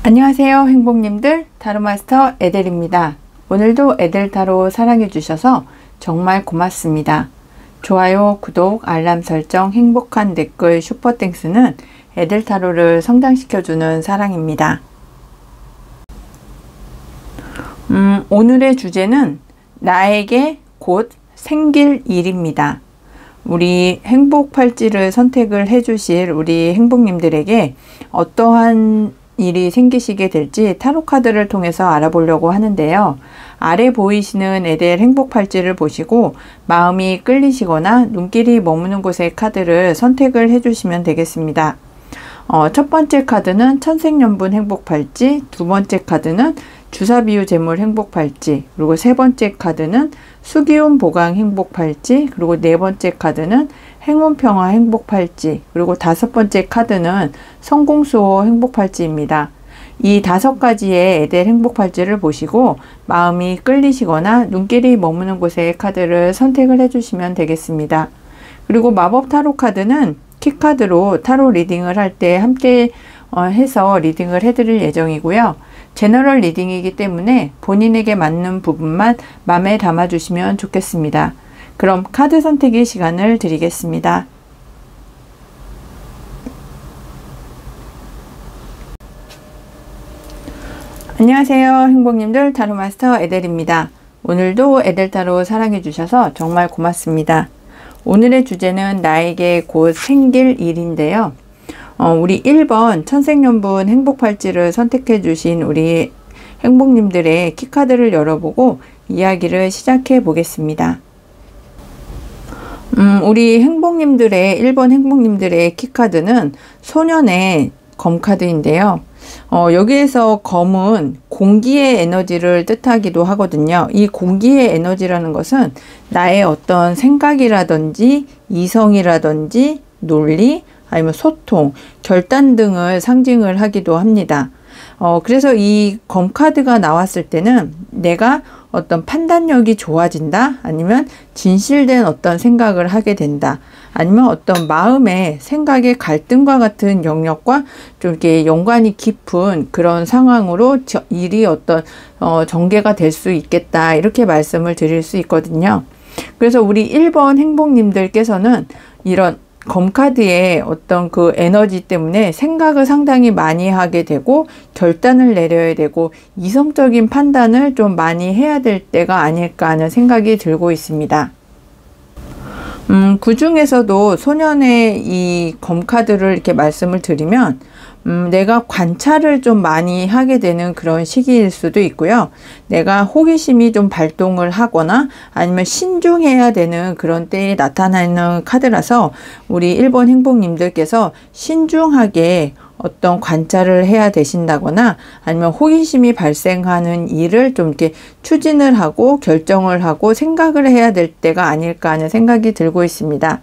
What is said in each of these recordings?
안녕하세요 행복님들, 타로마스터 에델입니다. 오늘도 에델타로 사랑해주셔서 정말 고맙습니다. 좋아요, 구독, 알람 설정, 행복한 댓글, 슈퍼땡스는 에델타로를 성장시켜주는 사랑입니다. 오늘의 주제는 나에게 곧 생길 일입니다. 우리 행복 팔찌를 선택을 해주실 우리 행복님들에게 어떠한 일이 생기시게 될지 타로 카드를 통해서 알아보려고 하는데요. 아래 보이시는 에델 행복 팔찌를 보시고 마음이 끌리시거나 눈길이 머무는 곳의 카드를 선택을 해주시면 되겠습니다. 첫 번째 카드는 천생연분 행복 팔찌, 두 번째 카드는 주사비유 재물 행복 팔찌, 그리고 세 번째 카드는 수기운 보강 행복 팔찌, 그리고 네 번째 카드는 행운 평화 행복 팔찌, 그리고 다섯 번째 카드는 성공수호 행복 팔찌입니다. 이 5가지의 에델 행복 팔찌를 보시고 마음이 끌리시거나 눈길이 머무는 곳의 카드를 선택을 해주시면 되겠습니다. 그리고 마법 타로 카드는 키카드로 타로 리딩을 할 때 함께 해서 리딩을 해드릴 예정이고요. 제너럴 리딩이기 때문에 본인에게 맞는 부분만 마음에 담아주시면 좋겠습니다. 그럼 카드 선택의 시간을 드리겠습니다. 안녕하세요 행복님들, 타로마스터 에델입니다. 오늘도 에델타로 사랑해주셔서 정말 고맙습니다. 오늘의 주제는 나에게 곧 생길 일인데요. 우리 1번 천생연분 행복팔찌를 선택해 주신 우리 행복님들의 키카드를 열어보고 이야기를 시작해 보겠습니다. 우리 행복님들의 1번 행복님들의 키카드는 소년의 검카드인데요. 여기에서 검은 공기의 에너지를 뜻하기도 하거든요. 이 공기의 에너지라는 것은 나의 어떤 생각이라든지 이성이라든지 논리, 아니면 소통, 결단 등을 상징을 하기도 합니다. 그래서 이 검카드가 나왔을 때는 내가 어떤 판단력이 좋아진다, 아니면 진실된 어떤 생각을 하게 된다, 아니면 어떤 마음의 생각의 갈등과 같은 영역과 좀 이렇게 연관이 깊은 그런 상황으로 일이 어떤 전개가 될 수 있겠다, 이렇게 말씀을 드릴 수 있거든요. 그래서 우리 1번 행복님들께서는 이런 검카드의 어떤 그 에너지 때문에 생각을 상당히 많이 하게 되고 결단을 내려야 되고 이성적인 판단을 좀 많이 해야 될 때가 아닐까 하는 생각이 들고 있습니다. 그 중에서도 소년의 이 검카드를 이렇게 말씀을 드리면 내가 관찰을 좀 많이 하게 되는 그런 시기일 수도 있고요. 내가 호기심이 좀 발동을 하거나 아니면 신중해야 되는 그런 때에 나타나는 카드라서 우리 1번 행복님들께서 신중하게 어떤 관찰을 해야 되신다거나 아니면 호기심이 발생하는 일을 좀 이렇게 추진을 하고 결정을 하고 생각을 해야 될 때가 아닐까 하는 생각이 들고 있습니다.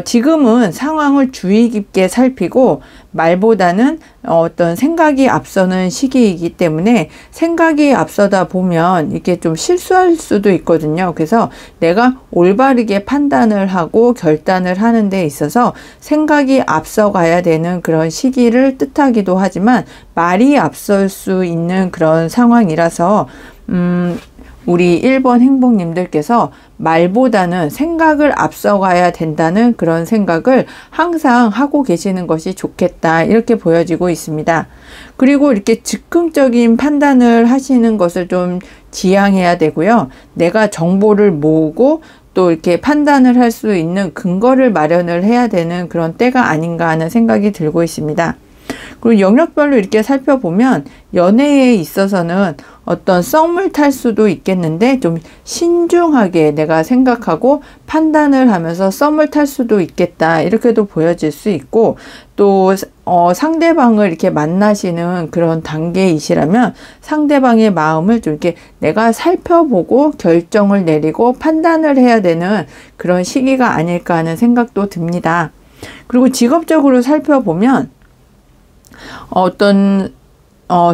지금은 상황을 주의 깊게 살피고 말보다는 어떤 생각이 앞서는 시기이기 때문에 생각이 앞서다 보면 이게 좀 실수할 수도 있거든요. 그래서 내가 올바르게 판단을 하고 결단을 하는 데 있어서 생각이 앞서가야 되는 그런 시기를 뜻하기도 하지만 말이 앞설 수 있는 그런 상황이라서 우리 1번 행복님들께서 말보다는 생각을 앞서가야 된다는 그런 생각을 항상 하고 계시는 것이 좋겠다, 이렇게 보여지고 있습니다. 그리고 이렇게 즉흥적인 판단을 하시는 것을 좀 지양해야 되고요. 내가 정보를 모으고 또 이렇게 판단을 할 수 있는 근거를 마련을 해야 되는 그런 때가 아닌가 하는 생각이 들고 있습니다. 그리고 영역별로 이렇게 살펴보면 연애에 있어서는 어떤 썸을 탈 수도 있겠는데 좀 신중하게 내가 생각하고 판단을 하면서 썸을 탈 수도 있겠다, 이렇게도 보여질 수 있고, 또 상대방을 이렇게 만나시는 그런 단계이시라면 상대방의 마음을 좀 이렇게 내가 살펴보고 결정을 내리고 판단을 해야 되는 그런 시기가 아닐까 하는 생각도 듭니다. 그리고 직업적으로 살펴보면 어떤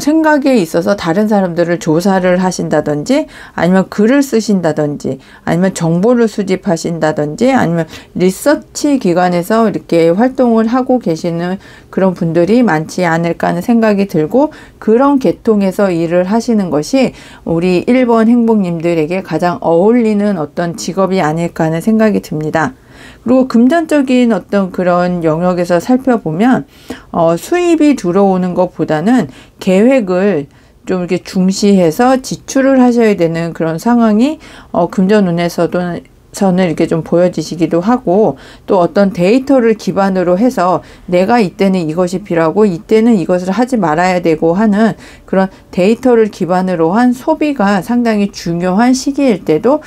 생각에 있어서 다른 사람들을 조사를 하신다든지, 아니면 글을 쓰신다든지, 아니면 정보를 수집하신다든지, 아니면 리서치 기관에서 이렇게 활동을 하고 계시는 그런 분들이 많지 않을까 하는 생각이 들고, 그런 계통에서 일을 하시는 것이 우리 1번 행복님들에게 가장 어울리는 어떤 직업이 아닐까 하는 생각이 듭니다. 그리고 금전적인 어떤 그런 영역에서 살펴보면 수입이 들어오는 것보다는 계획을 좀 이렇게 중시해서 지출을 하셔야 되는 그런 상황이 금전운에서는 이렇게 좀 보여지시기도 하고, 또 어떤 데이터를 기반으로 해서 내가 이때는 이것이 필요하고 이때는 이것을 하지 말아야 되고 하는 그런 데이터를 기반으로 한 소비가 상당히 중요한 시기일 때도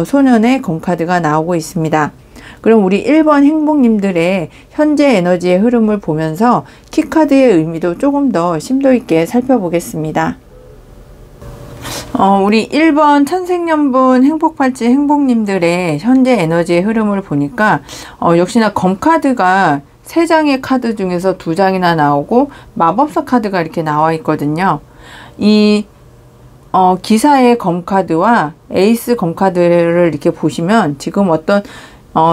소년의 검카드가 나오고 있습니다. 그럼 우리 1번 행복님들의 현재 에너지의 흐름을 보면서 키카드의 의미도 조금 더 심도 있게 살펴보겠습니다. 우리 1번 천생연분 행복팔찌 행복님들의 현재 에너지의 흐름을 보니까 역시나 검카드가 3장의 카드 중에서 2장이나 나오고 마법사 카드가 이렇게 나와 있거든요. 이 기사의 검카드와 에이스 검카드를 이렇게 보시면 지금 어떤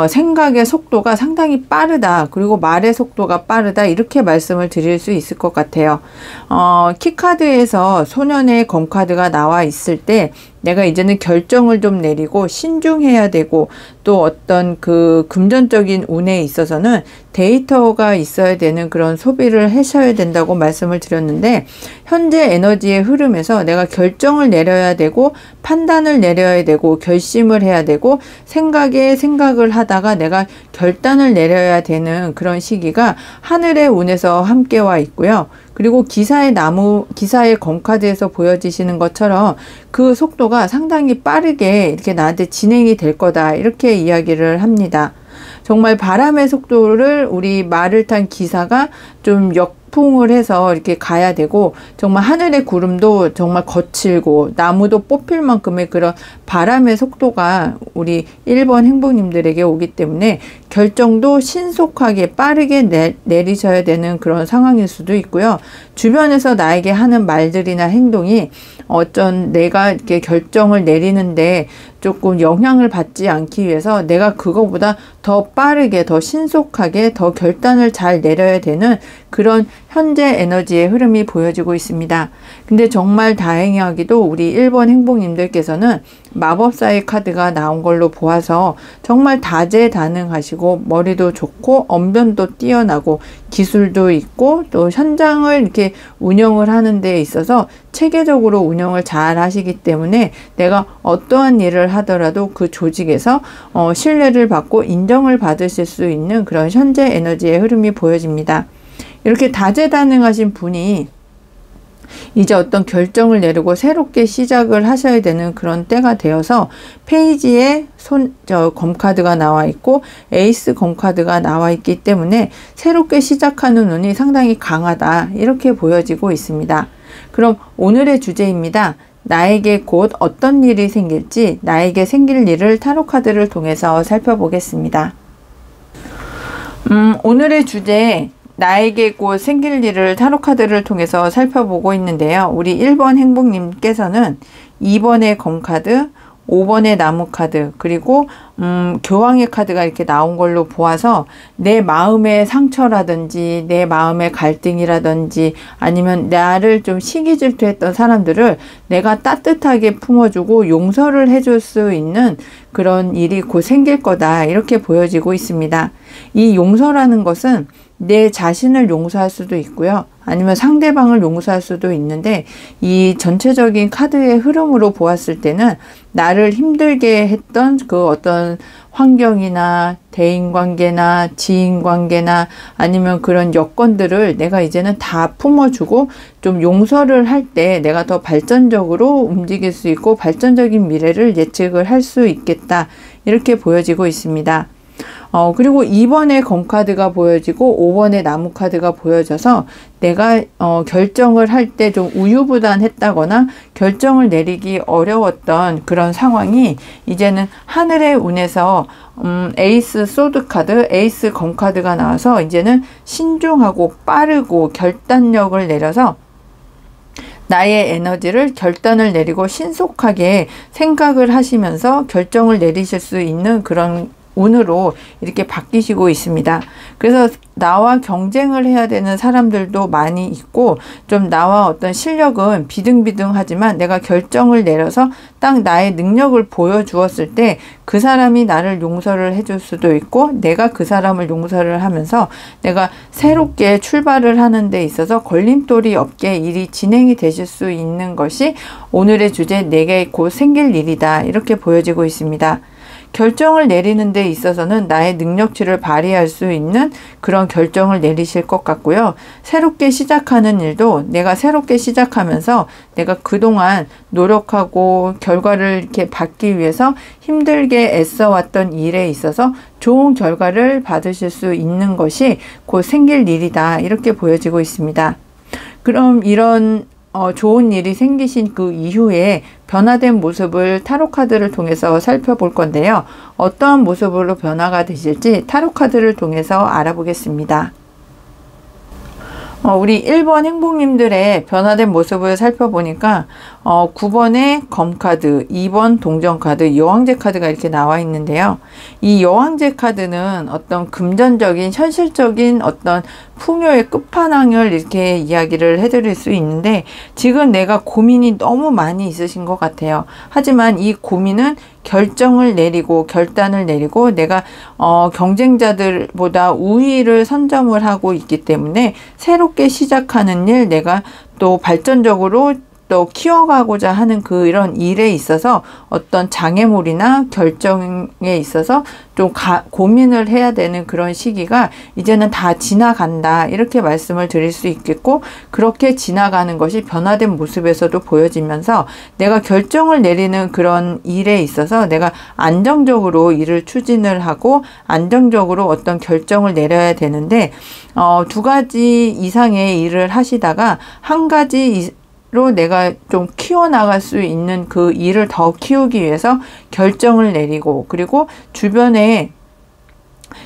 생각의 속도가 상당히 빠르다, 그리고 말의 속도가 빠르다, 이렇게 말씀을 드릴 수 있을 것 같아요. 키카드에서 소년의 검카드가 나와 있을 때 내가 이제는 결정을 좀 내리고 신중해야 되고, 또 어떤 그 금전적인 운에 있어서는 데이터가 있어야 되는 그런 소비를 하셔야 된다고 말씀을 드렸는데, 현재 에너지의 흐름에서 내가 결정을 내려야 되고 판단을 내려야 되고 결심을 해야 되고 생각을 하다가 내가 결단을 내려야 되는 그런 시기가 하늘의 운에서 함께 와 있고요. 그리고 기사의 검카드에서 보여지시는 것처럼 그 속도가 상당히 빠르게 이렇게 나한테 진행이 될 거다, 이렇게 이야기를 합니다. 정말 바람의 속도를 우리 말을 탄 기사가 좀 역풍을 해서 이렇게 가야 되고, 정말 하늘의 구름도 정말 거칠고 나무도 뽑힐 만큼의 그런 바람의 속도가 우리 1번 행복님들에게 오기 때문에 결정도 신속하게 빠르게 내리셔야 되는 그런 상황일 수도 있고요. 주변에서 나에게 하는 말들이나 행동이 내가 이렇게 결정을 내리는데 조금 영향을 받지 않기 위해서 내가 그거보다 더 빠르게, 더 신속하게, 더 결단을 잘 내려야 되는 그런 현재 에너지의 흐름이 보여지고 있습니다. 근데 정말 다행하게도 우리 1번 행복님들께서는 마법사의 카드가 나온 걸로 보아서 정말 다재다능하시고 머리도 좋고 언변도 뛰어나고 기술도 있고 또 현장을 이렇게 운영을 하는 데 있어서 체계적으로 운영을 잘 하시기 때문에 내가 어떠한 일을 하더라도 그 조직에서 신뢰를 받고 인정을 받으실 수 있는 그런 현재 에너지의 흐름이 보여집니다. 이렇게 다재다능하신 분이 이제 어떤 결정을 내리고 새롭게 시작을 하셔야 되는 그런 때가 되어서 페이지에 검카드가 나와 있고 에이스 검카드가 나와 있기 때문에 새롭게 시작하는 운이 상당히 강하다, 이렇게 보여지고 있습니다. 그럼 오늘의 주제입니다. 나에게 곧 어떤 일이 생길지, 나에게 생길 일을 타로카드를 통해서 살펴보겠습니다. 오늘의 주제, 나에게 곧 생길 일을 타로카드를 통해서 살펴보고 있는데요. 우리 1번 행복님께서는 2번의 검카드, 5번의 나무카드, 그리고 교황의 카드가 이렇게 나온 걸로 보아서 내 마음의 상처라든지 내 마음의 갈등이라든지 아니면 나를 좀 시기 질투했던 사람들을 내가 따뜻하게 품어주고 용서를 해줄 수 있는 그런 일이 곧 생길 거다, 이렇게 보여지고 있습니다. 이 용서라는 것은 내 자신을 용서할 수도 있고요. 아니면 상대방을 용서할 수도 있는데, 이 전체적인 카드의 흐름으로 보았을 때는 나를 힘들게 했던 그 어떤 환경이나 대인관계나 지인관계나 아니면 그런 여건들을 내가 이제는 다 품어주고 좀 용서를 할 때 내가 더 발전적으로 움직일 수 있고 발전적인 미래를 예측을 할 수 있겠다, 이렇게 보여지고 있습니다. 그리고 2번의 검카드가 보여지고 5번의 나무카드가 보여져서 내가 결정을 할 때 좀 우유부단했다거나 결정을 내리기 어려웠던 그런 상황이 이제는 하늘의 운에서 에이스 소드카드, 에이스 검카드가 나와서 이제는 신중하고 빠르고 결단력을 내려서 나의 에너지를 결단을 내리고 신속하게 생각을 하시면서 결정을 내리실 수 있는 그런 운으로 이렇게 바뀌시고 있습니다. 그래서 나와 경쟁을 해야 되는 사람들도 많이 있고, 좀 나와 어떤 실력은 비등비등하지만 내가 결정을 내려서 딱 나의 능력을 보여주었을 때 그 사람이 나를 용서를 해줄 수도 있고, 내가 그 사람을 용서를 하면서 내가 새롭게 출발을 하는 데 있어서 걸림돌이 없게 일이 진행이 되실 수 있는 것이 오늘의 주제 내게 곧 생길 일이다, 이렇게 보여지고 있습니다. 결정을 내리는 데 있어서는 나의 능력치를 발휘할 수 있는 그런 결정을 내리실 것 같고요. 새롭게 시작하는 일도 내가 새롭게 시작하면서 내가 그동안 노력하고 결과를 이렇게 받기 위해서 힘들게 애써왔던 일에 있어서 좋은 결과를 받으실 수 있는 것이 곧 생길 일이다, 이렇게 보여지고 있습니다. 그럼 이런 좋은 일이 생기신 그 이후에 변화된 모습을 타로 카드를 통해서 살펴볼 건데요. 어떠한 모습으로 변화가 되실지 타로 카드를 통해서 알아보겠습니다. 우리 1번 행복님들의 변화된 모습을 살펴보니까 9번의 검카드, 2번 동전카드, 여왕제 카드가 이렇게 나와 있는데요. 이 여왕제 카드는 어떤 금전적인 현실적인 어떤 풍요의 끝판왕을 이렇게 이야기를 해드릴 수 있는데, 지금 내가 고민이 너무 많이 있으신 것 같아요. 하지만 이 고민은 결정을 내리고 결단을 내리고 내가 경쟁자들보다 우위를 선점을 하고 있기 때문에 새롭게 시작하는 일, 내가 또 발전적으로 또 키워가고자 하는 이런 일에 있어서 어떤 장애물이나 결정에 있어서 좀 고민을 해야 되는 그런 시기가 이제는 다 지나간다, 이렇게 말씀을 드릴 수 있겠고, 그렇게 지나가는 것이 변화된 모습에서도 보여지면서 내가 결정을 내리는 그런 일에 있어서 내가 안정적으로 일을 추진을 하고 안정적으로 어떤 결정을 내려야 되는데, 2가지 이상의 일을 하시다가 한 가지 로 내가 좀 키워나갈 수 있는 그 일을 더 키우기 위해서 결정을 내리고, 그리고 주변에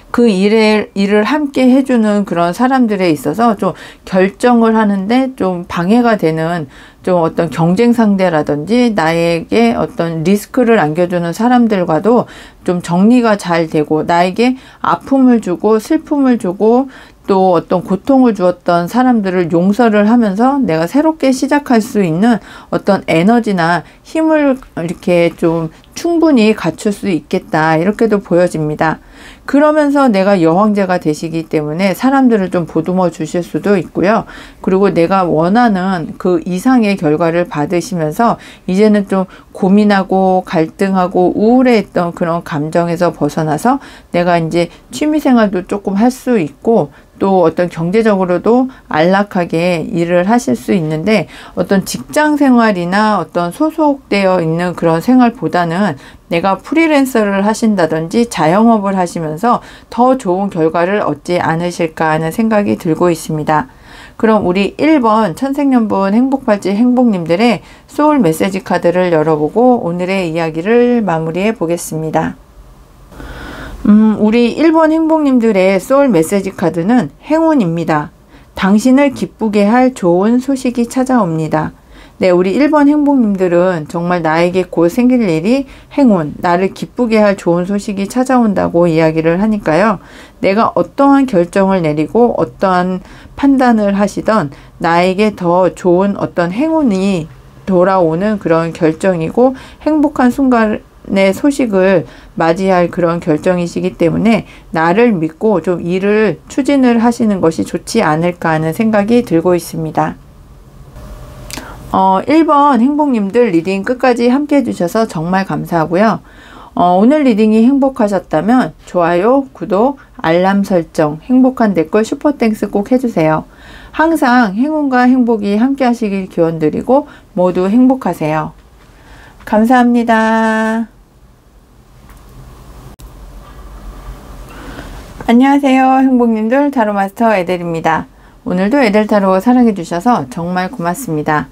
그 일을 함께 해주는 그런 사람들에 있어서 좀 결정을 하는데 좀 방해가 되는 좀 어떤 경쟁 상대라든지 나에게 어떤 리스크를 안겨주는 사람들과도 좀 정리가 잘 되고, 나에게 아픔을 주고 슬픔을 주고 또 어떤 고통을 주었던 사람들을 용서를 하면서 내가 새롭게 시작할 수 있는 어떤 에너지나 힘을 이렇게 좀 충분히 갖출 수 있겠다, 이렇게도 보여집니다. 그러면서 내가 여왕제가 되시기 때문에 사람들을 좀 보듬어 주실 수도 있고요. 그리고 내가 원하는 그 이상의 결과를 받으시면서 이제는 좀 고민하고 갈등하고 우울해했던 그런 감정에서 벗어나서 내가 이제 취미생활도 조금 할 수 있고, 또 어떤 경제적으로도 안락하게 일을 하실 수 있는데, 어떤 직장 생활이나 어떤 소속되어 있는 그런 생활보다는 내가 프리랜서를 하신다든지 자영업을 하시면서 더 좋은 결과를 얻지 않으실까 하는 생각이 들고 있습니다. 그럼 우리 1번 천생연분 행복팔찌 행복님들의 소울 메시지 카드를 열어보고 오늘의 이야기를 마무리해 보겠습니다. 우리 1번 행복님들의 소울 메시지 카드는 행운입니다. 당신을 기쁘게 할 좋은 소식이 찾아옵니다. 네, 우리 1번 행복님들은 정말 나에게 곧 생길 일이 행운, 나를 기쁘게 할 좋은 소식이 찾아온다고 이야기를 하니까요. 내가 어떠한 결정을 내리고 어떠한 판단을 하시던 나에게 더 좋은 어떤 행운이 돌아오는 그런 결정이고, 행복한 순간의 소식을 맞이할 그런 결정이시기 때문에 나를 믿고 좀 일을 추진을 하시는 것이 좋지 않을까 하는 생각이 들고 있습니다. 1번 행복님들 리딩 끝까지 함께 해주셔서 정말 감사하고요. 오늘 리딩이 행복하셨다면 좋아요, 구독, 알람 설정, 행복한 댓글, 슈퍼땡스 꼭 해주세요. 항상 행운과 행복이 함께 하시길 기원드리고 모두 행복하세요. 감사합니다. 안녕하세요, 행복님들. 타로마스터 에델입니다. 오늘도 에델타로 사랑해주셔서 정말 고맙습니다.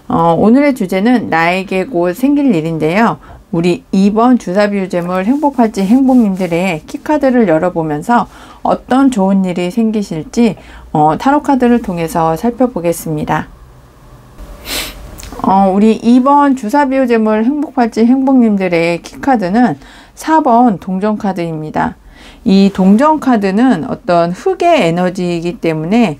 오늘의 주제는 나에게 곧 생길 일인데요. 우리 2번 주사비유재물 행복팔찌 행복님들의 키카드를 열어보면서 어떤 좋은 일이 생기실지 타로카드를 통해서 살펴보겠습니다. 우리 2번 주사비호재물 행복팔찌 행복님들의 키카드는 4번 동전카드입니다. 이 동전카드는 어떤 흑의 에너지이기 때문에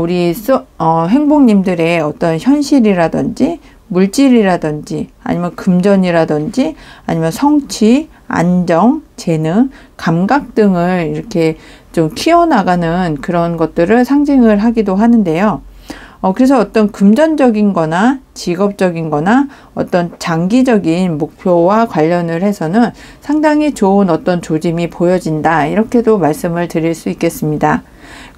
우리 행복님들의 어떤 현실이라든지 물질이라든지 아니면 금전이라든지 아니면 성취, 안정, 재능, 감각 등을 이렇게 좀 키워나가는 그런 것들을 상징을 하기도 하는데요. 그래서 어떤 금전적인 거나 직업적인 거나 어떤 장기적인 목표와 관련을 해서는 상당히 좋은 어떤 조짐이 보여진다, 이렇게도 말씀을 드릴 수 있겠습니다.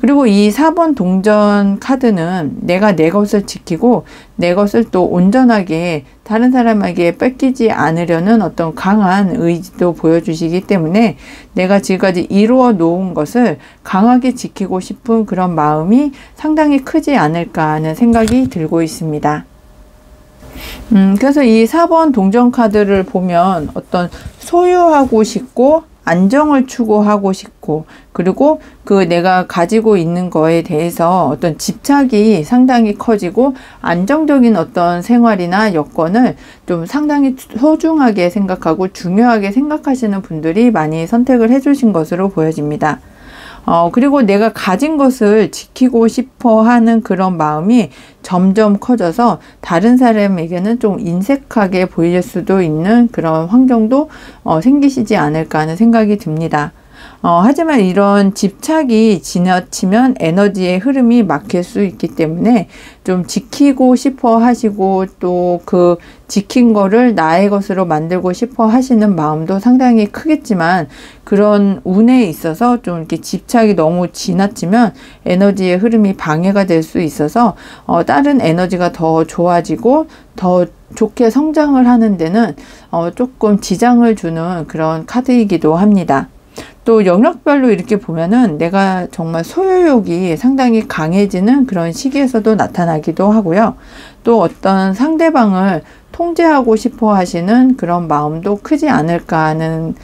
그리고 이 4번 동전 카드는 내가 내 것을 지키고 내 것을 또 온전하게 다른 사람에게 뺏기지 않으려는 어떤 강한 의지도 보여주시기 때문에 내가 지금까지 이루어 놓은 것을 강하게 지키고 싶은 그런 마음이 상당히 크지 않을까 하는 생각이 들고 있습니다. 그래서 이 4번 동전 카드를 보면 어떤 소유하고 싶고 안정을 추구하고 싶고, 그리고 그 내가 가지고 있는 거에 대해서 어떤 집착이 상당히 커지고 안정적인 어떤 생활이나 여건을 좀 상당히 소중하게 생각하고 중요하게 생각하시는 분들이 많이 선택을 해주신 것으로 보여집니다. 그리고 내가 가진 것을 지키고 싶어 하는 그런 마음이 점점 커져서 다른 사람에게는 좀 인색하게 보일 수도 있는 그런 환경도 생기시지 않을까 하는 생각이 듭니다. 하지만 이런 집착이 지나치면 에너지의 흐름이 막힐 수 있기 때문에 좀 지키고 싶어 하시고 또 그 지킨 거를 나의 것으로 만들고 싶어 하시는 마음도 상당히 크겠지만, 그런 운에 있어서 좀 이렇게 집착이 너무 지나치면 에너지의 흐름이 방해가 될 수 있어서 다른 에너지가 더 좋아지고 더 좋게 성장을 하는 데는 조금 지장을 주는 그런 카드이기도 합니다. 또 영역별로 이렇게 보면은 내가 정말 소유욕이 상당히 강해지는 그런 시기에서도 나타나기도 하고요. 또 어떤 상대방을 통제하고 싶어 하시는 그런 마음도 크지 않을까 하는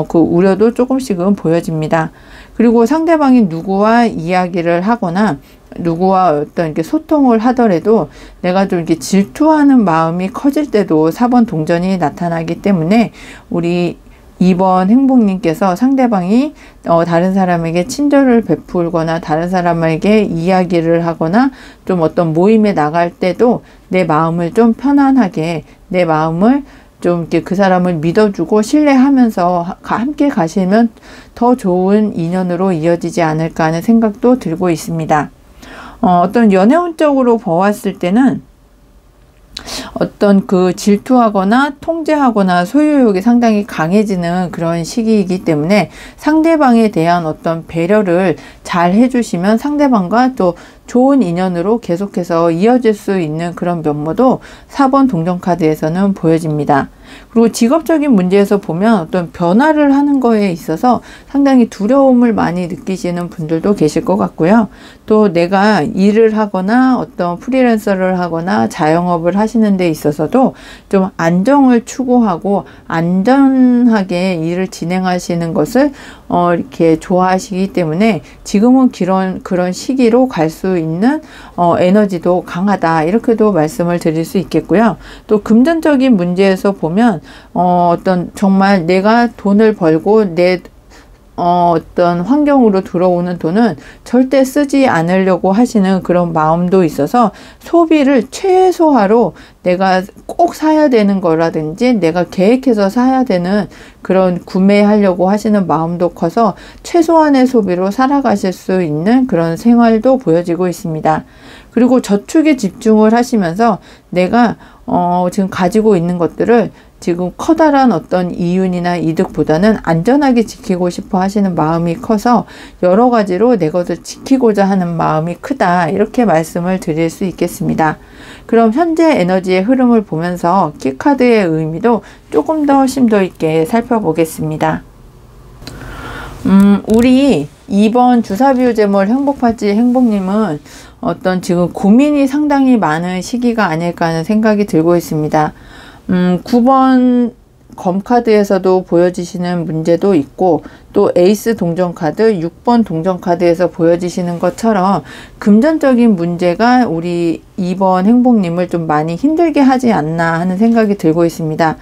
그 우려도 조금씩은 보여집니다. 그리고 상대방이 누구와 이야기를 하거나 누구와 어떤 이렇게 소통을 하더라도 내가 좀 이렇게 질투하는 마음이 커질 때도 4번 동전이 나타나기 때문에 우리 2번 행복님께서 상대방이 다른 사람에게 친절을 베풀거나 다른 사람에게 이야기를 하거나 좀 어떤 모임에 나갈 때도 내 마음을 좀 편안하게, 내 마음을 좀 이렇게 그 사람을 믿어주고 신뢰하면서 함께 가시면 더 좋은 인연으로 이어지지 않을까 하는 생각도 들고 있습니다. 어떤 연애운적으로 보았을 때는 어떤 그 질투하거나 통제하거나 소유욕이 상당히 강해지는 그런 시기이기 때문에 상대방에 대한 어떤 배려를 잘 해주시면 상대방과 또 좋은 인연으로 계속해서 이어질 수 있는 그런 면모도 4번 동전카드에서는 보여집니다. 그리고 직업적인 문제에서 보면 어떤 변화를 하는 거에 있어서 상당히 두려움을 많이 느끼시는 분들도 계실 것 같고요. 또 내가 일을 하거나 어떤 프리랜서를 하거나 자영업을 하시는 데 있어서도 좀 안정을 추구하고 안전하게 일을 진행하시는 것을 이렇게 좋아하시기 때문에 지금은 그런 시기로 갈 수 있는 에너지도 강하다, 이렇게도 말씀을 드릴 수 있겠고요. 또 금전적인 문제에서 보면 어떤 정말 내가 돈을 벌고 내 어떤 환경으로 들어오는 돈은 절대 쓰지 않으려고 하시는 그런 마음도 있어서 소비를 최소화로 내가 꼭 사야 되는 거라든지 내가 계획해서 사야 되는 그런 구매하려고 하시는 마음도 커서 최소한의 소비로 살아가실 수 있는 그런 생활도 보여지고 있습니다. 그리고 저축에 집중을 하시면서 내가 지금 가지고 있는 것들을 지금 커다란 어떤 이윤이나 이득보다는 안전하게 지키고 싶어 하시는 마음이 커서 여러 가지로 내 것을 지키고자 하는 마음이 크다, 이렇게 말씀을 드릴 수 있겠습니다. 그럼 현재 에너지의 흐름을 보면서 키카드의 의미도 조금 더 심도 있게 살펴보겠습니다. 우리 2번 주사비호재물 행복팔찌 행복님은 어떤 지금 고민이 상당히 많은 시기가 아닐까 하는 생각이 들고 있습니다. 9번 검카드에서도 보여지시는 문제도 있고 또 에이스 동전카드, 6번 동전카드에서 보여지시는 것처럼 금전적인 문제가 우리 2번 행복님을 좀 많이 힘들게 하지 않나 하는 생각이 들고 있습니다.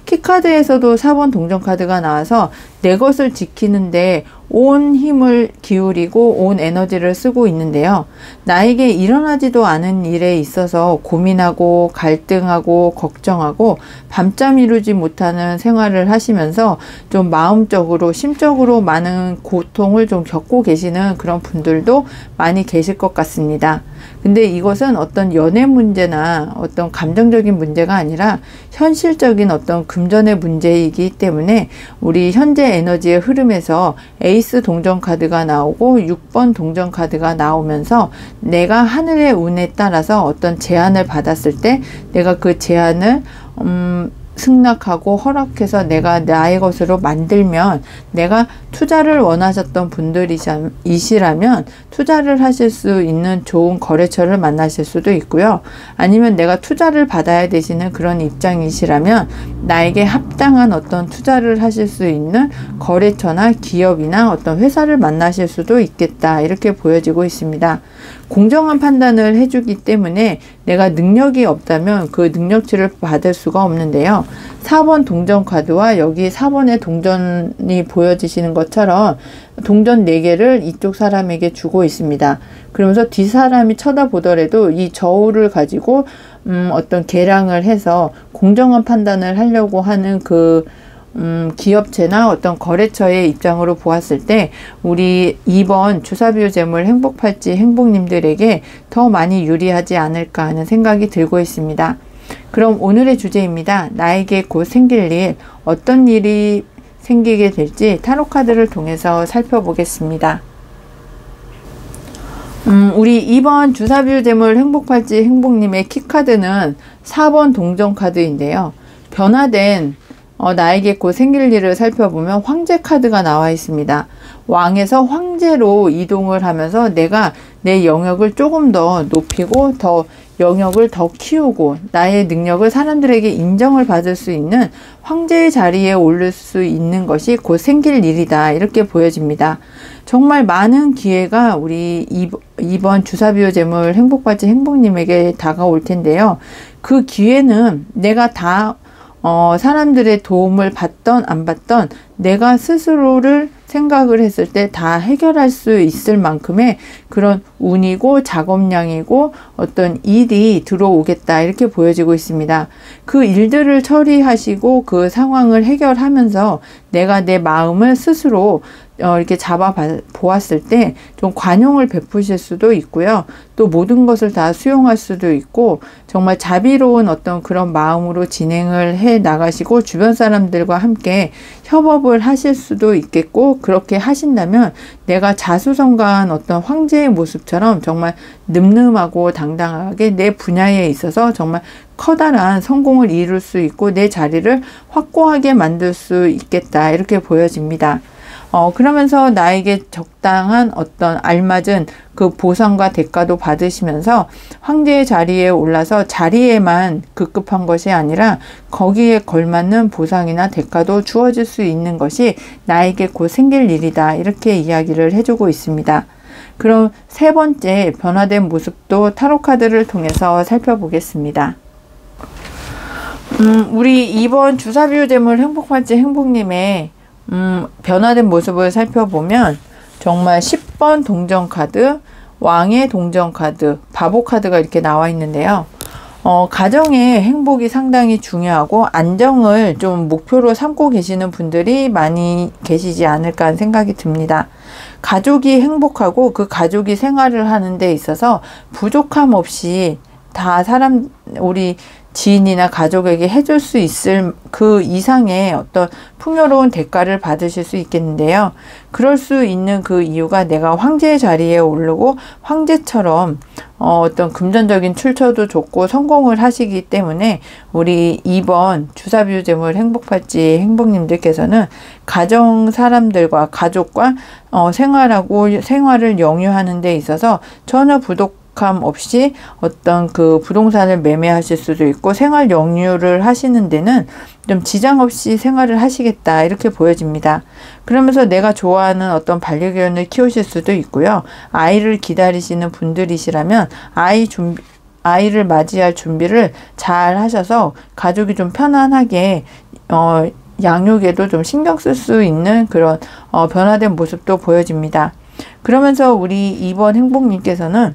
키카드에서도 4번 동전카드가 나와서 내 것을 지키는데 온 힘을 기울이고 온 에너지를 쓰고 있는데요. 나에게 일어나지도 않은 일에 있어서 고민하고 갈등하고 걱정하고 밤잠 이루지 못하는 생활을 하시면서 좀 마음적으로 심적으로 많은 고통을 좀 겪고 계시는 그런 분들도 많이 계실 것 같습니다. 근데 이것은 어떤 연애 문제나 어떤 감정적인 문제가 아니라 현실적인 어떤 금전의 문제이기 때문에 우리 현재 에너지의 흐름에서 에이스 동전 카드가 나오고 6번 동전 카드가 나오면서 내가 하늘의 운에 따라서 어떤 제안을 받았을 때 내가 그 제안을 승낙하고 허락해서 내가 나의 것으로 만들면 내가 투자를 원하셨던 분들이시라면 투자를 하실 수 있는 좋은 거래처를 만나실 수도 있고요. 아니면 내가 투자를 받아야 되시는 그런 입장이시라면 나에게 합당한 어떤 투자를 하실 수 있는 거래처나 기업이나 어떤 회사를 만나실 수도 있겠다. 이렇게 보여지고 있습니다. 공정한 판단을 해주기 때문에 내가 능력이 없다면 그 능력치를 받을 수가 없는데요. 4번 동전 카드와 여기 4번의 동전이 보여지시는 것처럼 동전 4개를 이쪽 사람에게 주고 있습니다. 그러면서 뒷사람이 쳐다보더라도 이 저울을 가지고 어떤 계량을 해서 공정한 판단을 하려고 하는 그 기업체나 어떤 거래처의 입장으로 보았을 때 우리 2번 주사비유 재물 행복팔찌 행복님들에게 더 많이 유리하지 않을까 하는 생각이 들고 있습니다. 그럼 오늘의 주제입니다. 나에게 곧 생길 일, 어떤 일이 생기게 될지 타로카드를 통해서 살펴보겠습니다. 우리 2번 주사비유 재물 행복팔찌 행복님의 키카드는 4번 동전카드인데요. 변화된 나에게 곧 생길 일을 살펴보면 황제 카드가 나와 있습니다. 왕에서 황제로 이동을 하면서 내가 내 영역을 조금 더 높이고 더 영역을 더 키우고 나의 능력을 사람들에게 인정을 받을 수 있는 황제의 자리에 오를 수 있는 것이 곧 생길 일이다. 이렇게 보여집니다. 정말 많은 기회가 우리 2번 주사비유 재물 행복팔찌 행복님에게 다가올 텐데요. 그 기회는 내가 다 사람들의 도움을 받던 안 받던 내가 스스로를 생각을 했을 때 다 해결할 수 있을 만큼의 그런 운이고 작업량이고 어떤 일이 들어오겠다 이렇게 보여지고 있습니다. 그 일들을 처리하시고 그 상황을 해결하면서 내가 내 마음을 스스로 이렇게 잡아 보았을 때 좀 관용을 베푸실 수도 있고요. 또 모든 것을 다 수용할 수도 있고 정말 자비로운 어떤 그런 마음으로 진행을 해 나가시고 주변 사람들과 함께 협업을 하실 수도 있겠고 그렇게 하신다면 내가 자수성가한 어떤 황제의 모습처럼 정말 늠름하고 당당하게 내 분야에 있어서 정말 커다란 성공을 이룰 수 있고 내 자리를 확고하게 만들 수 있겠다 이렇게 보여집니다. 그러면서 나에게 적당한 어떤 알맞은 그 보상과 대가도 받으시면서 황제의 자리에 올라서 자리에만 급급한 것이 아니라 거기에 걸맞는 보상이나 대가도 주어질 수 있는 것이 나에게 곧 생길 일이다. 이렇게 이야기를 해주고 있습니다. 그럼 세 번째 변화된 모습도 타로카드를 통해서 살펴보겠습니다. 우리 2번 주사비유 재물 행복팔찌 행복님의 변화된 모습을 살펴보면 정말 10번 동전카드, 왕의 동전카드, 바보카드가 이렇게 나와 있는데요. 가정의 행복이 상당히 중요하고 안정을 좀 목표로 삼고 계시는 분들이 많이 계시지 않을까 하는 생각이 듭니다. 가족이 행복하고 그 가족이 생활을 하는 데 있어서 부족함 없이 다 우리 지인이나 가족에게 해줄 수 있을 그 이상의 어떤 풍요로운 대가를 받으실 수 있겠는데요. 그럴 수 있는 그 이유가 내가 황제의 자리에 오르고 황제처럼 어떤 금전적인 출처도 좋고 성공을 하시기 때문에 우리 2번 주사비유 재물 행복팔찌 행복님들께서는 가정 사람들과 가족과 생활을 영유하는 데 있어서 전혀 부족함 없이 어떤 그 부동산을 매매하실 수도 있고 생활 영유를 하시는 데는 좀 지장 없이 생활을 하시겠다 이렇게 보여집니다. 그러면서 내가 좋아하는 어떤 반려견을 키우실 수도 있고요. 아이를 기다리시는 분들이시라면 아이를 맞이할 준비를 잘 하셔서 가족이 좀 편안하게 양육에도 좀 신경 쓸 수 있는 그런 변화된 모습도 보여집니다. 그러면서 우리 2번 행복님께서는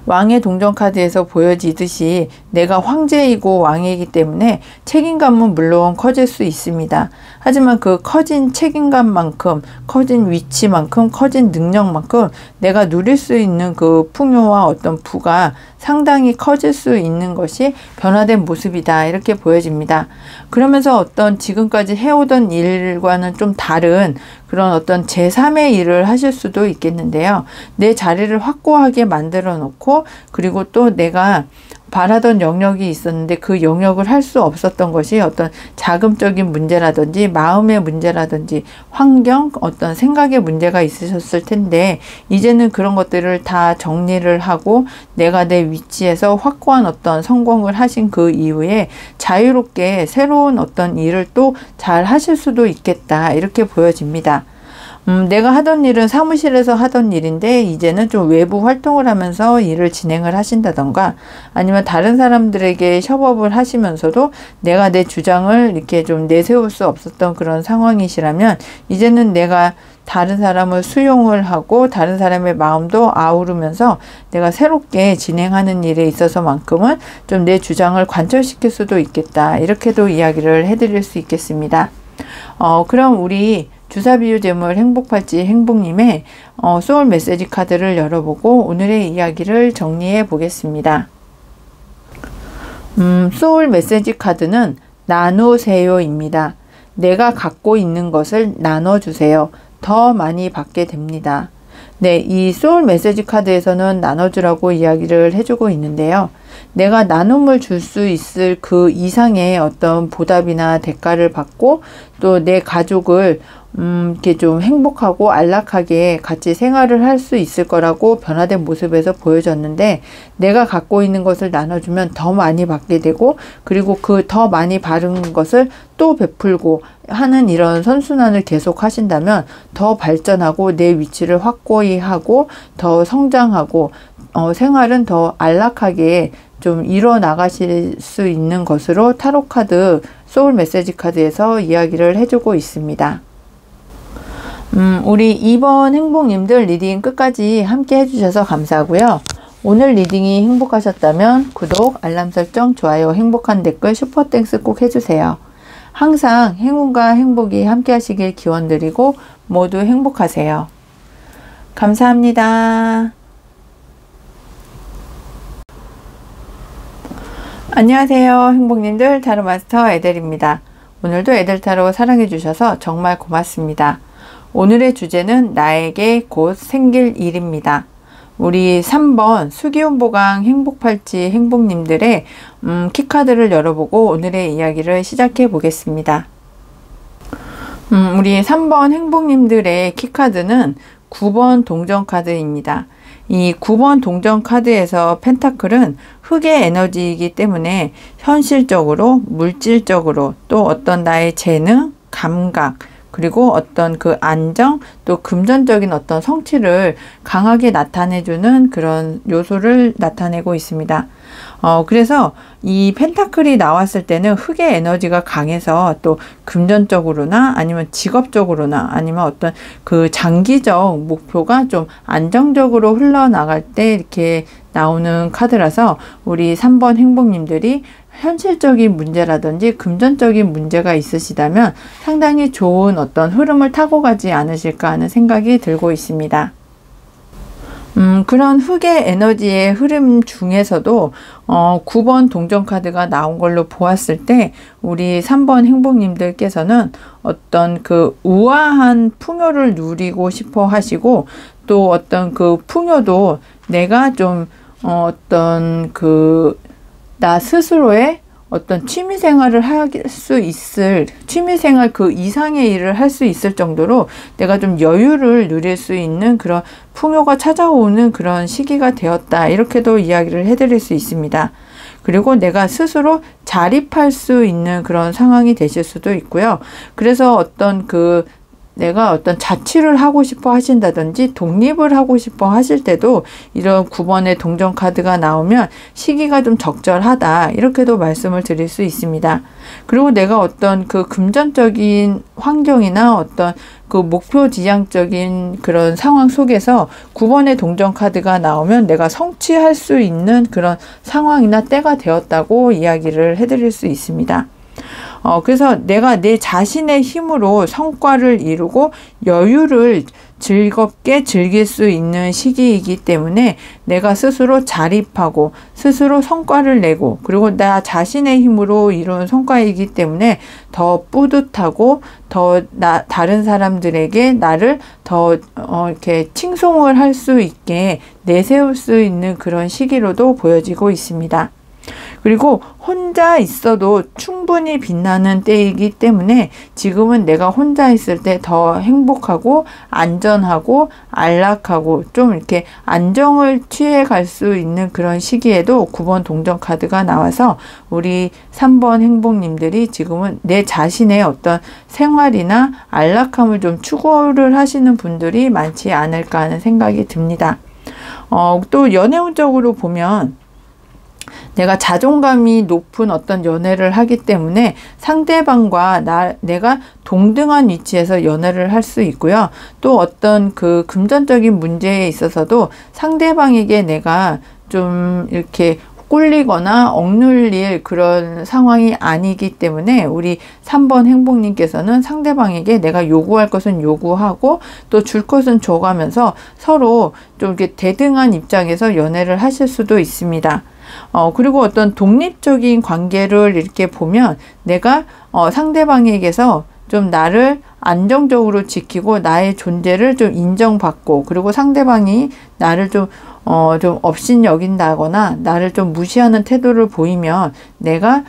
왕의 동전 카드에서 보여지듯이 내가 황제이고 왕이기 때문에 책임감은 물론 커질 수 있습니다. 하지만 그 커진 책임감만큼, 커진 위치만큼, 커진 능력만큼 내가 누릴 수 있는 그 풍요와 어떤 부가 상당히 커질 수 있는 것이 변화된 모습이다 이렇게 보여집니다. 그러면서 어떤 지금까지 해오던 일과는 좀 다른 그런 어떤 제3의 일을 하실 수도 있겠는데요. 내 자리를 확고하게 만들어 놓고 그리고 또 내가 바라던 영역이 있었는데 그 영역을 할 수 없었던 것이 어떤 자금적인 문제라든지 마음의 문제라든지 환경, 어떤 생각의 문제가 있으셨을 텐데 이제는 그런 것들을 다 정리를 하고 내가 내 위치에서 확고한 어떤 성공을 하신 그 이후에 자유롭게 새로운 어떤 일을 또 잘 하실 수도 있겠다 이렇게 보여집니다. 내가 하던 일은 사무실에서 하던 일인데 이제는 좀 외부 활동을 하면서 일을 진행을 하신다던가 아니면 다른 사람들에게 협업을 하시면서도 내가 내 주장을 이렇게 좀 내세울 수 없었던 그런 상황이시라면 이제는 내가 다른 사람을 수용을 하고 다른 사람의 마음도 아우르면서 내가 새롭게 진행하는 일에 있어서만큼은 좀 내 주장을 관철시킬 수도 있겠다 이렇게도 이야기를 해드릴 수 있겠습니다. 그럼 우리 주사비유재물 행복팔찌 행복님의 소울 메시지 카드를 열어보고 오늘의 이야기를 정리해 보겠습니다. 소울 메시지 카드는 나누세요입니다. 내가 갖고 있는 것을 나눠주세요. 더 많이 받게 됩니다. 네, 이 소울 메시지 카드에서는 나눠주라고 이야기를 해주고 있는데요. 내가 나눔을 줄 수 있을 그 이상의 어떤 보답이나 대가를 받고 또 내 가족을 이렇게 좀 행복하고 안락하게 같이 생활을 할 수 있을 거라고 변화된 모습에서 보여졌는데 내가 갖고 있는 것을 나눠주면 더 많이 받게 되고 그리고 그 더 많이 받은 것을 또 베풀고 하는 이런 선순환을 계속 하신다면 더 발전하고 내 위치를 확고히 하고 더 성장하고 생활은 더 안락하게 좀 이뤄나가실 수 있는 것으로 타로카드 소울 메시지 카드에서 이야기를 해주고 있습니다. 우리 2번 행복님들 리딩 끝까지 함께 해주셔서 감사하고요. 오늘 리딩이 행복하셨다면 구독, 알람 설정, 좋아요, 행복한 댓글, 슈퍼땡스 꼭 해주세요. 항상 행운과 행복이 함께 하시길 기원드리고 모두 행복하세요. 감사합니다. 안녕하세요 행복님들, 타로마스터 에델입니다. 오늘도 에델타로 사랑해주셔서 정말 고맙습니다. 오늘의 주제는 나에게 곧 생길 일입니다. 우리 3번 수기운보강 행복팔찌 행복님들의 키카드를 열어보고 오늘의 이야기를 시작해 보겠습니다. 우리 3번 행복님들의 키카드는 9번 동전카드입니다. 이 9번 동전카드에서 펜타클은 흙의 에너지이기 때문에 현실적으로, 물질적으로 또 어떤 나의 재능, 감각, 그리고 어떤 그 안정, 또 금전적인 어떤 성취를 강하게 나타내주는 그런 요소를 나타내고 있습니다. 그래서 이 펜타클이 나왔을 때는 흙의 에너지가 강해서 또 금전적으로나 아니면 직업적으로나 아니면 어떤 그 장기적 목표가 좀 안정적으로 흘러나갈 때 이렇게 나오는 카드라서 우리 3번 행복님들이 현실적인 문제라든지 금전적인 문제가 있으시다면 상당히 좋은 어떤 흐름을 타고 가지 않으실까 하는 생각이 들고 있습니다. 그런 흙의 에너지의 흐름 중에서도 9번 동전카드가 나온 걸로 보았을 때 우리 3번 행복님들께서는 어떤 그 우아한 풍요를 누리고 싶어 하시고 또 어떤 그 풍요도 내가 좀 어떤 그 나 스스로의 어떤 취미 생활을 할 수 있을, 취미 생활 그 이상의 일을 할 수 있을 정도로 내가 좀 여유를 누릴 수 있는 그런 풍요가 찾아오는 그런 시기가 되었다. 이렇게도 이야기를 해드릴 수 있습니다. 그리고 내가 스스로 자립할 수 있는 그런 상황이 되실 수도 있고요. 그래서 내가 어떤 자취를 하고 싶어 하신다든지 독립을 하고 싶어 하실 때도 이런 9번의 동전 카드가 나오면 시기가 좀 적절하다. 이렇게도 말씀을 드릴 수 있습니다. 그리고 내가 어떤 그 금전적인 환경이나 어떤 그 목표 지향적인 그런 상황 속에서 9번의 동전 카드가 나오면 내가 성취할 수 있는 그런 상황이나 때가 되었다고 이야기를 해드릴 수 있습니다. 그래서 내가 내 자신의 힘으로 성과를 이루고 여유를 즐겁게 즐길 수 있는 시기이기 때문에 내가 스스로 자립하고 스스로 성과를 내고 그리고 나 자신의 힘으로 이룬 성과이기 때문에 더 뿌듯하고 더 다른 사람들에게 나를 더 이렇게 칭송을 할 수 있게 내세울 수 있는 그런 시기로도 보여지고 있습니다. 그리고 혼자 있어도 충분히 빛나는 때이기 때문에 지금은 내가 혼자 있을 때 더 행복하고 안전하고 안락하고 좀 이렇게 안정을 취해 갈 수 있는 그런 시기에도 9번 동전 카드가 나와서 우리 3번 행복님들이 지금은 내 자신의 어떤 생활이나 안락함을 좀 추구를 하시는 분들이 많지 않을까 하는 생각이 듭니다. 또 연애운적으로 보면 내가 자존감이 높은 어떤 연애를 하기 때문에 상대방과 내가 동등한 위치에서 연애를 할 수 있고요. 또 어떤 그 금전적인 문제에 있어서도 상대방에게 내가 좀 이렇게 꿀리거나 억눌릴 그런 상황이 아니기 때문에 우리 3번 행복님께서는 상대방에게 내가 요구할 것은 요구하고 또 줄 것은 줘가면서 서로 좀 이렇게 대등한 입장에서 연애를 하실 수도 있습니다. 그리고 어떤 독립적인 관계를 이렇게 보면 내가 상대방에게서 좀 나를 안정적으로 지키고 나의 존재를 좀 인정받고 그리고 상대방이 나를 좀 업신여긴다거나 나를 좀 무시하는 태도를 보이면 내가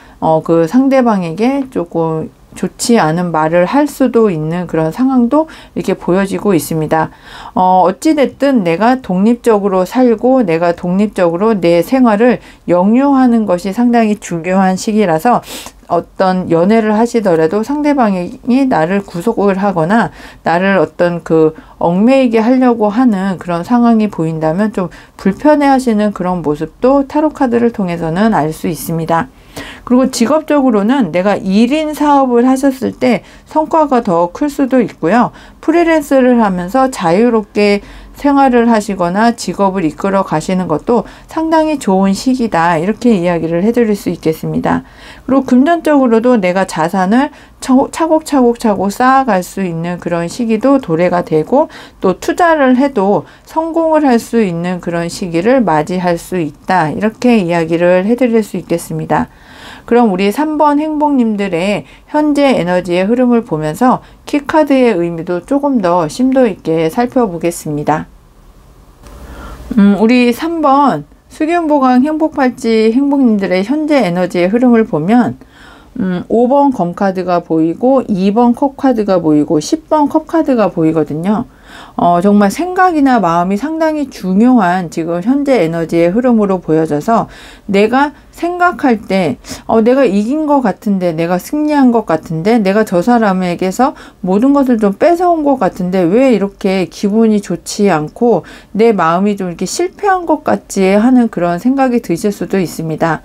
그 상대방에게 조금 좋지 않은 말을 할 수도 있는 그런 상황도 이렇게 보여지고 있습니다. 어찌됐든 내가 독립적으로 살고 내가 독립적으로 내 생활을 영유하는 것이 상당히 중요한 시기라서 어떤 연애를 하시더라도 상대방이 나를 구속을 하거나 나를 어떤 그 얽매이게 하려고 하는 그런 상황이 보인다면 좀 불편해 하시는 그런 모습도 타로 카드를 통해서는 알 수 있습니다. 그리고 직업적으로는 내가 1인 사업을 하셨을 때 성과가 더 클 수도 있고요. 프리랜서를 하면서 자유롭게 생활을 하시거나 직업을 이끌어 가시는 것도 상당히 좋은 시기다. 이렇게 이야기를 해드릴 수 있겠습니다. 그리고 금전적으로도 내가 자산을 차곡차곡 쌓아갈 수 있는 그런 시기도 도래가 되고 또 투자를 해도 성공을 할 수 있는 그런 시기를 맞이할 수 있다. 이렇게 이야기를 해드릴 수 있겠습니다. 그럼 우리 3번 행복님들의 현재 에너지의 흐름을 보면서 키카드의 의미도 조금 더 심도 있게 살펴보겠습니다. 우리 3번 수균보강 행복팔찌 행복님들의 현재 에너지의 흐름을 보면 5번 검카드가 보이고 2번 컵카드가 보이고 10번 컵카드가 보이거든요. 정말 생각이나 마음이 상당히 중요한 지금 현재 에너지의 흐름으로 보여져서 내가 생각할 때 내가 이긴 것 같은데 내가 승리한 것 같은데 내가 저 사람에게서 모든 것을 좀 뺏어온 것 같은데 왜 이렇게 기분이 좋지 않고 내 마음이 좀 이렇게 실패한 것 같지 하는 그런 생각이 드실 수도 있습니다.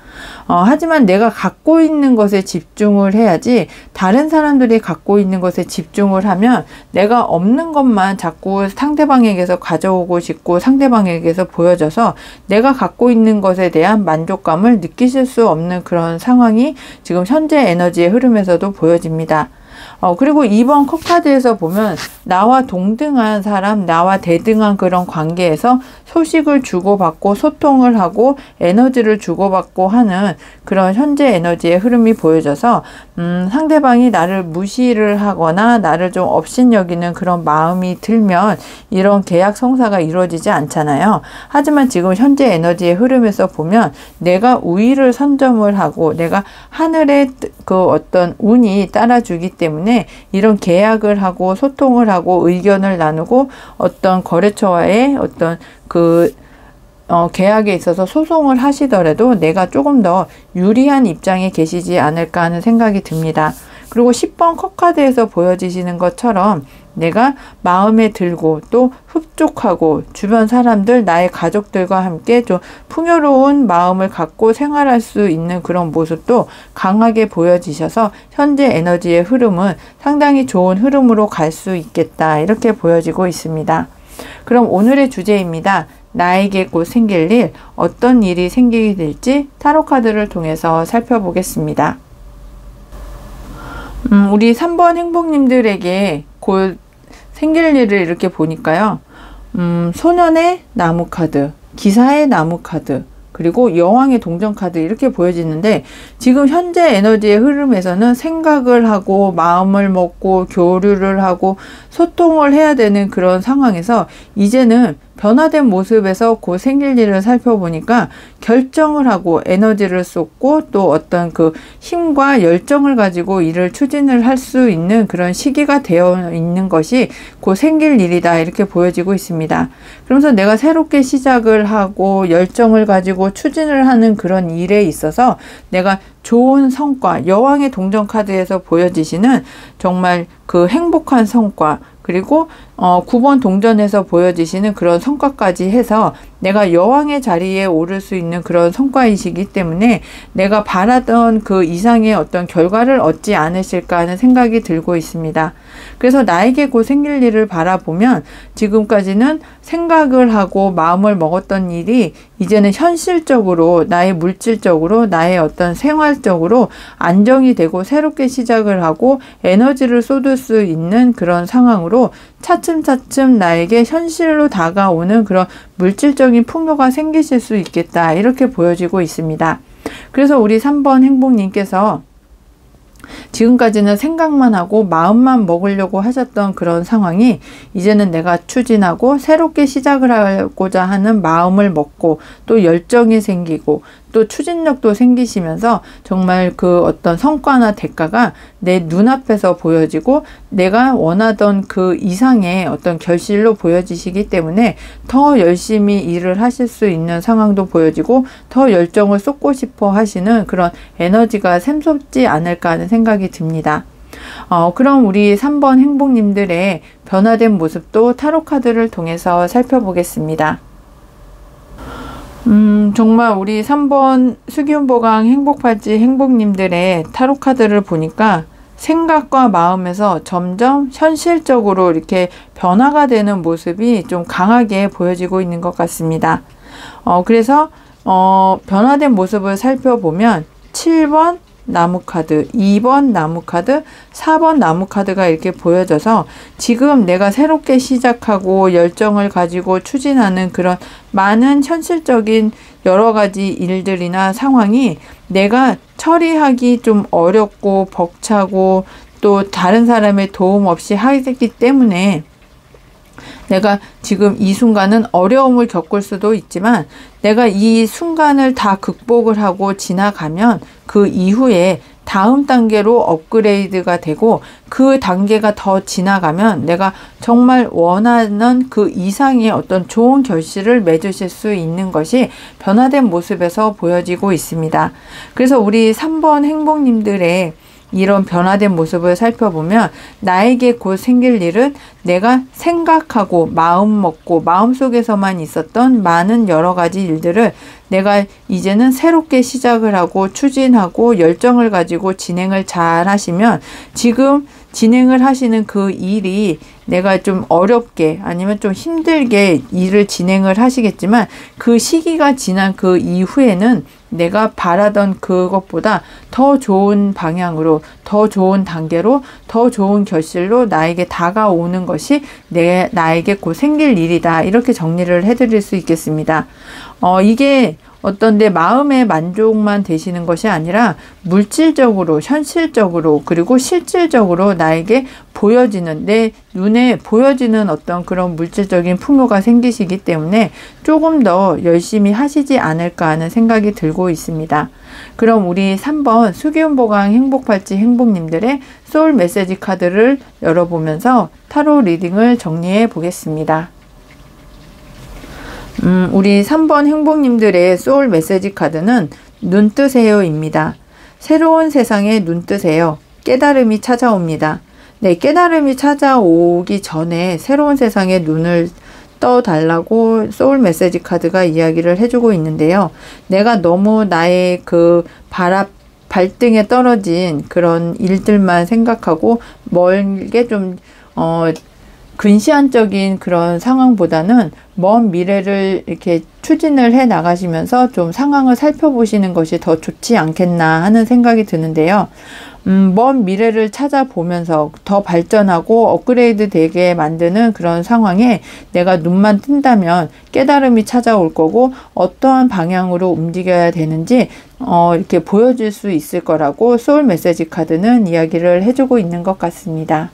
하지만 내가 갖고 있는 것에 집중을 해야지 다른 사람들이 갖고 있는 것에 집중을 하면 내가 없는 것만 자꾸 상대방에게서 가져오고 싶고 상대방에게서 보여져서 내가 갖고 있는 것에 대한 만족감을 느끼실 수 없는 그런 상황이 지금 현재 에너지의 흐름에서도 보여집니다. 그리고 2번 컵 카드에서 보면 나와 동등한 사람, 나와 대등한 그런 관계에서 소식을 주고받고 소통을 하고 에너지를 주고받고 하는 그런 현재 에너지의 흐름이 보여져서 상대방이 나를 무시를 하거나 나를 좀 업신여기는 그런 마음이 들면 이런 계약 성사가 이루어지지 않잖아요. 하지만 지금 현재 에너지의 흐름에서 보면 내가 우위를 선점을 하고 내가 하늘의 그 어떤 운이 따라주기 때문에 이런 계약을 하고 소통을 하고 의견을 나누고 어떤 거래처와의 어떤 그 계약에 있어서 소송을 하시더라도 내가 조금 더 유리한 입장에 계시지 않을까 하는 생각이 듭니다. 그리고 10번 컵카드에서 보여지시는 것처럼 내가 마음에 들고 또 흡족하고 주변 사람들, 나의 가족들과 함께 좀 풍요로운 마음을 갖고 생활할 수 있는 그런 모습도 강하게 보여지셔서 현재 에너지의 흐름은 상당히 좋은 흐름으로 갈 수 있겠다, 이렇게 보여지고 있습니다. 그럼 오늘의 주제입니다. 나에게 곧 생길 일, 어떤 일이 생기게 될지 타로 카드를 통해서 살펴보겠습니다. 우리 3번 행복님들에게 곧 생길 일을 이렇게 보니까요. 소년의 나무 카드, 기사의 나무 카드, 그리고 여왕의 동전 카드 이렇게 보여지는데 지금 현재 에너지의 흐름에서는 생각을 하고 마음을 먹고 교류를 하고 소통을 해야 되는 그런 상황에서 이제는 변화된 모습에서 곧 생길 일을 살펴보니까 결정을 하고 에너지를 쏟고 또 어떤 그 힘과 열정을 가지고 일을 추진을 할 수 있는 그런 시기가 되어 있는 것이 곧 생길 일이다, 이렇게 보여지고 있습니다. 그러면서 내가 새롭게 시작을 하고 열정을 가지고 추진을 하는 그런 일에 있어서 내가 좋은 성과, 여왕의 동전 카드에서 보여지시는 정말 그 행복한 성과, 그리고 9번 동전에서 보여지시는 그런 성과까지 해서 내가 여왕의 자리에 오를 수 있는 그런 성과이시기 때문에 내가 바라던 그 이상의 어떤 결과를 얻지 않으실까 하는 생각이 들고 있습니다. 그래서 나에게 곧 생길 일을 바라보면 지금까지는 생각을 하고 마음을 먹었던 일이 이제는 현실적으로, 나의 물질적으로, 나의 어떤 생활적으로 안정이 되고 새롭게 시작을 하고 에너지를 쏟을 수 있는 그런 상황으로 차츰차츰 나에게 현실로 다가오는 그런 물질적인 풍요가 생기실 수 있겠다, 이렇게 보여지고 있습니다. 그래서 우리 3번 행복님께서 지금까지는 생각만 하고 마음만 먹으려고 하셨던 그런 상황이 이제는 내가 추진하고 새롭게 시작을 하고자 하는 마음을 먹고 또 열정이 생기고 또 추진력도 생기시면서 정말 그 어떤 성과나 대가가 내 눈앞에서 보여지고 내가 원하던 그 이상의 어떤 결실로 보여지시기 때문에 더 열심히 일을 하실 수 있는 상황도 보여지고 더 열정을 쏟고 싶어 하시는 그런 에너지가 샘솟지 않을까 하는 생각이 듭니다. 그럼 우리 3번 행복님들의 변화된 모습도 타로 카드를 통해서 살펴보겠습니다. 정말 우리 3번 수기운보강 행복팔찌 행복님들의 타로 카드를 보니까 생각과 마음에서 점점 현실적으로 이렇게 변화가 되는 모습이 좀 강하게 보여지고 있는 것 같습니다. 그래서 변화된 모습을 살펴보면 7번 나무카드, 2번 나무카드, 4번 나무카드가 이렇게 보여져서 지금 내가 새롭게 시작하고 열정을 가지고 추진하는 그런 많은 현실적인 여러 가지 일들이나 상황이 내가 처리하기 좀 어렵고 벅차고 또 다른 사람의 도움 없이 하기 때문에 내가 지금 이 순간은 어려움을 겪을 수도 있지만 내가 이 순간을 다 극복을 하고 지나가면 그 이후에 다음 단계로 업그레이드가 되고 그 단계가 더 지나가면 내가 정말 원하는 그 이상의 어떤 좋은 결실을 맺으실 수 있는 것이 변화된 모습에서 보여지고 있습니다. 그래서 우리 3번 행복님들의 이런 변화된 모습을 살펴보면 나에게 곧 생길 일은 내가 생각하고 마음 먹고 마음속에서만 있었던 많은 여러 가지 일들을 내가 이제는 새롭게 시작을 하고 추진하고 열정을 가지고 진행을 잘 하시면 지금 진행을 하시는 그 일이 내가 좀 어렵게 아니면 좀 힘들게 일을 진행을 하시겠지만 그 시기가 지난 그 이후에는 내가 바라던 그것보다 더 좋은 방향으로, 더 좋은 단계로, 더 좋은 결실로 나에게 다가오는 것이 나에게 곧 생길 일이다. 이렇게 정리를 해드릴 수 있겠습니다. 이게 어떤 내 마음의 만족만 되시는 것이 아니라 물질적으로, 현실적으로, 그리고 실질적으로 나에게 보여지는, 내 눈에 보여지는 어떤 그런 물질적인 풍요가 생기시기 때문에 조금 더 열심히 하시지 않을까 하는 생각이 들고 있습니다. 그럼 우리 3번 수기운보강 행복팔찌 행복님들의 소울 메시지 카드를 열어보면서 타로 리딩을 정리해 보겠습니다. 우리 3번 행복님들의 소울 메시지 카드는 눈 뜨세요 입니다. 새로운 세상에 눈 뜨세요. 깨달음이 찾아옵니다. 네, 깨달음이 찾아오기 전에 새로운 세상에 눈을 떠달라고 소울 메시지 카드가 이야기를 해주고 있는데요. 내가 너무 나의 그 발등에 떨어진 그런 일들만 생각하고 멀게 좀 근시안적인 그런 상황보다는 먼 미래를 이렇게 추진을 해 나가시면서 좀 상황을 살펴보시는 것이 더 좋지 않겠나 하는 생각이 드는데요. 먼 미래를 찾아보면서 더 발전하고 업그레이드 되게 만드는 그런 상황에 내가 눈만 뜬다면 깨달음이 찾아올 거고 어떠한 방향으로 움직여야 되는지 이렇게 보여줄 수 있을 거라고 소울 메시지 카드는 이야기를 해주고 있는 것 같습니다.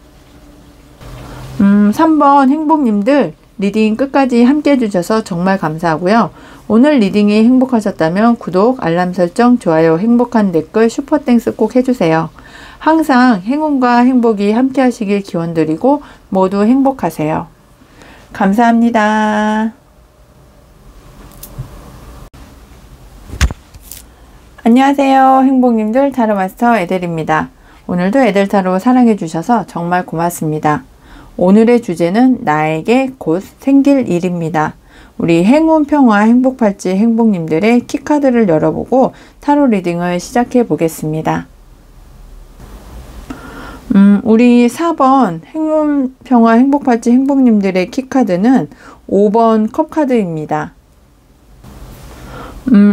3번 행복님들 리딩 끝까지 함께 해주셔서 정말 감사하고요. 오늘 리딩이 행복하셨다면 구독, 알람 설정, 좋아요, 행복한 댓글, 슈퍼땡스 꼭 해주세요. 항상 행운과 행복이 함께 하시길 기원드리고 모두 행복하세요. 감사합니다. 안녕하세요. 행복님들 타로마스터 에델입니다. 오늘도 에델타로 사랑해주셔서 정말 고맙습니다. 오늘의 주제는 나에게 곧 생길 일입니다. 우리 행운, 평화, 행복팔찌 행복님들의 키카드를 열어보고 타로 리딩을 시작해 보겠습니다. 우리 4번 행운, 평화, 행복팔찌 행복님들의 키카드는 5번 컵카드입니다.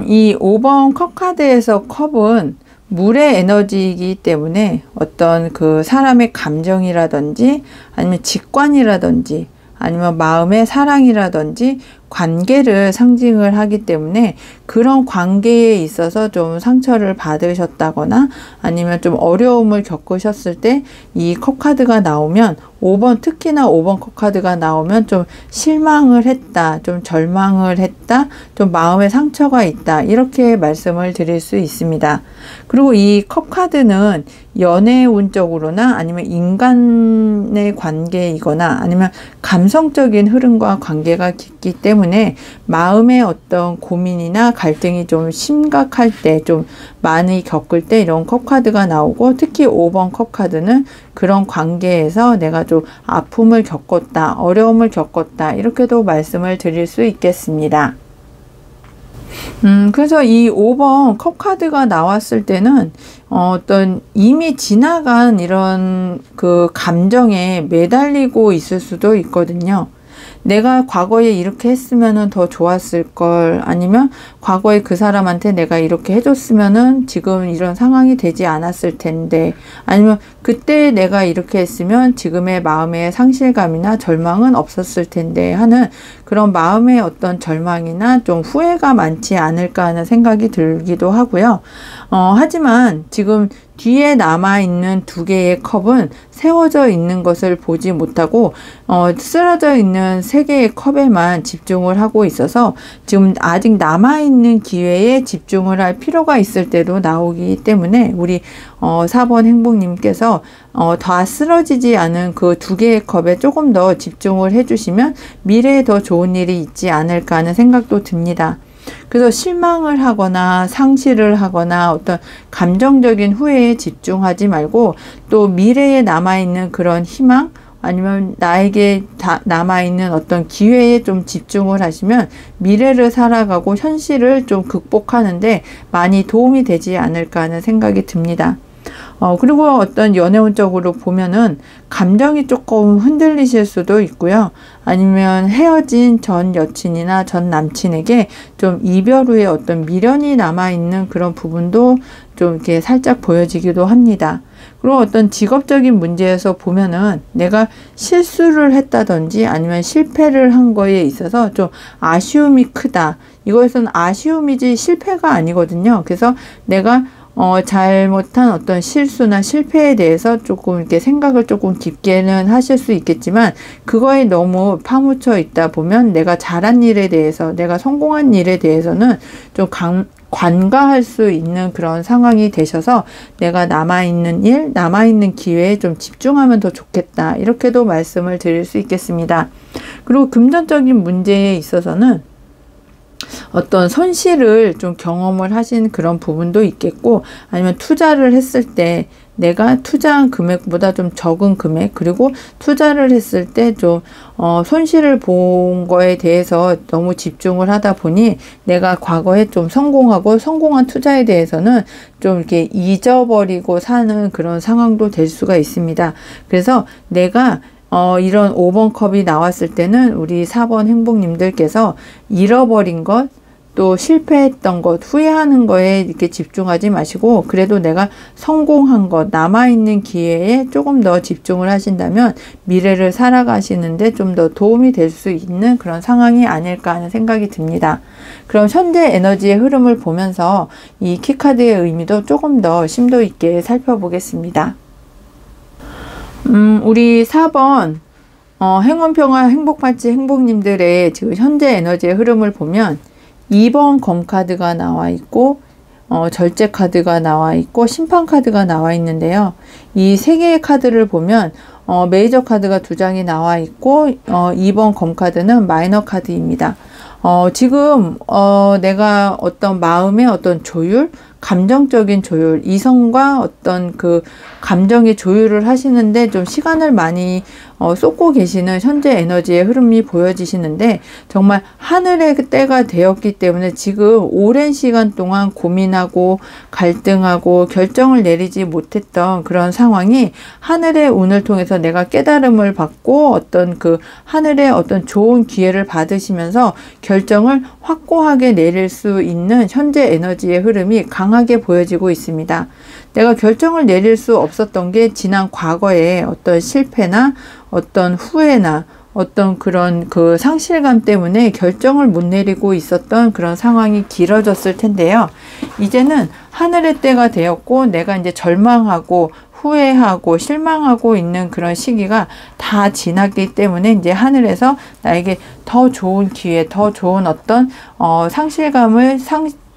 이 5번 컵카드에서 컵은 물의 에너지이기 때문에 어떤 그 사람의 감정이라든지 아니면 직관이라든지 아니면 마음의 사랑이라든지 관계를 상징을 하기 때문에 그런 관계에 있어서 좀 상처를 받으셨다거나 아니면 좀 어려움을 겪으셨을 때 이 컵카드가 나오면 5번, 특히나 5번 컵카드가 나오면 좀 실망을 했다, 좀 절망을 했다, 좀 마음에 상처가 있다, 이렇게 말씀을 드릴 수 있습니다. 그리고 이 컵카드는 연애운적으로나 아니면 인간의 관계이거나 아니면 감성적인 흐름과 관계가 깊기 때문에 마음의 어떤 고민이나 갈등이 좀 심각할 때, 좀 많이 겪을 때 이런 컵카드가 나오고, 특히 5번 컵카드는 그런 관계에서 내가 좀 아픔을 겪었다, 어려움을 겪었다, 이렇게도 말씀을 드릴 수 있겠습니다. 그래서 이 5번 컵카드가 나왔을 때는 어떤 이미 지나간 이런 그 감정에 매달리고 있을 수도 있거든요. 내가 과거에 이렇게 했으면은 더 좋았을 걸, 아니면 과거에 그 사람한테 내가 이렇게 해줬으면은 지금 이런 상황이 되지 않았을 텐데, 아니면 그때 내가 이렇게 했으면 지금의 마음의 상실감이나 절망은 없었을 텐데 하는 그런 마음의 어떤 절망이나 좀 후회가 많지 않을까 하는 생각이 들기도 하고요. 하지만 지금 뒤에 남아있는 두 개의 컵은 세워져 있는 것을 보지 못하고 쓰러져 있는 세 개의 컵에만 집중을 하고 있어서 지금 아직 남아있는 기회에 집중을 할 필요가 있을 때도 나오기 때문에 우리 4번 행복님께서 다 쓰러지지 않은 그 두 개의 컵에 조금 더 집중을 해주시면 미래에 더 좋은 일이 있지 않을까 하는 생각도 듭니다. 그래서 실망을 하거나 상실을 하거나 어떤 감정적인 후회에 집중하지 말고 또 미래에 남아있는 그런 희망 아니면 나에게 남아있는 어떤 기회에 좀 집중을 하시면 미래를 살아가고 현실을 좀 극복하는데 많이 도움이 되지 않을까 하는 생각이 듭니다. 그리고 어떤 연애운적으로 보면은 감정이 조금 흔들리실 수도 있고요. 아니면 헤어진 전 여친이나 전 남친에게 좀 이별 후에 어떤 미련이 남아있는 그런 부분도 좀 이렇게 살짝 보여지기도 합니다. 그리고 어떤 직업적인 문제에서 보면은 내가 실수를 했다든지 아니면 실패를 한 거에 있어서 좀 아쉬움이 크다. 이것은 아쉬움이지 실패가 아니거든요. 그래서 내가 잘못한 어떤 실수나 실패에 대해서 조금 이렇게 생각을 조금 깊게는 하실 수 있겠지만, 그거에 너무 파묻혀 있다 보면 내가 잘한 일에 대해서, 내가 성공한 일에 대해서는 좀 관가할 수 있는 그런 상황이 되셔서 내가 남아있는 일, 남아있는 기회에 좀 집중하면 더 좋겠다. 이렇게도 말씀을 드릴 수 있겠습니다. 그리고 금전적인 문제에 있어서는 어떤 손실을 좀 경험을 하신 그런 부분도 있겠고, 아니면 투자를 했을 때 내가 투자한 금액보다 좀 적은 금액, 그리고 투자를 했을 때 좀 손실을 본 거에 대해서 너무 집중을 하다 보니 내가 과거에 좀 성공한 투자에 대해서는 좀 이렇게 잊어버리고 사는 그런 상황도 될 수가 있습니다. 그래서 내가 이런 5번 컵이 나왔을 때는 우리 4번 행복님들께서 잃어버린 것, 또 실패했던 것, 후회하는 거에 이렇게 집중하지 마시고, 그래도 내가 성공한 것, 남아있는 기회에 조금 더 집중을 하신다면 미래를 살아가시는데 좀 더 도움이 될 수 있는 그런 상황이 아닐까 하는 생각이 듭니다. 그럼 현재 에너지의 흐름을 보면서 이 키카드의 의미도 조금 더 심도 있게 살펴보겠습니다. 우리 4번 행운평화 행복팔찌 행복님들의 지금 현재 에너지의 흐름을 보면 2번 검카드가 나와 있고 절제 카드가 나와 있고 심판 카드가 나와 있는데요. 이 세 개의 카드를 보면 메이저 카드가 2장이 나와 있고 2번 검카드는 마이너 카드입니다. 지금 내가 어떤 마음의 어떤 조율, 감정적인 조율, 이성과 어떤 그 감정의 조율을 하시는데 좀 시간을 많이 쏟고 계시는 현재 에너지의 흐름이 보여지시는데, 정말 하늘의 때가 되었기 때문에 지금 오랜 시간 동안 고민하고 갈등하고 결정을 내리지 못했던 그런 상황이 하늘의 운을 통해서 내가 깨달음을 받고 어떤 그 하늘의 어떤 좋은 기회를 받으시면서 결정을 확고하게 내릴 수 있는 현재 에너지의 흐름이 강하게 보여지고 있습니다. 내가 결정을 내릴 수 없었던 게 지난 과거에 어떤 실패나 어떤 후회나 어떤 그런 그 상실감 때문에 결정을 못 내리고 있었던 그런 상황이 길어졌을 텐데요. 이제는 하늘의 때가 되었고 내가 이제 절망하고 후회하고 실망하고 있는 그런 시기가 다 지났기 때문에 이제 하늘에서 나에게 더 좋은 기회, 더 좋은 어떤 상실감을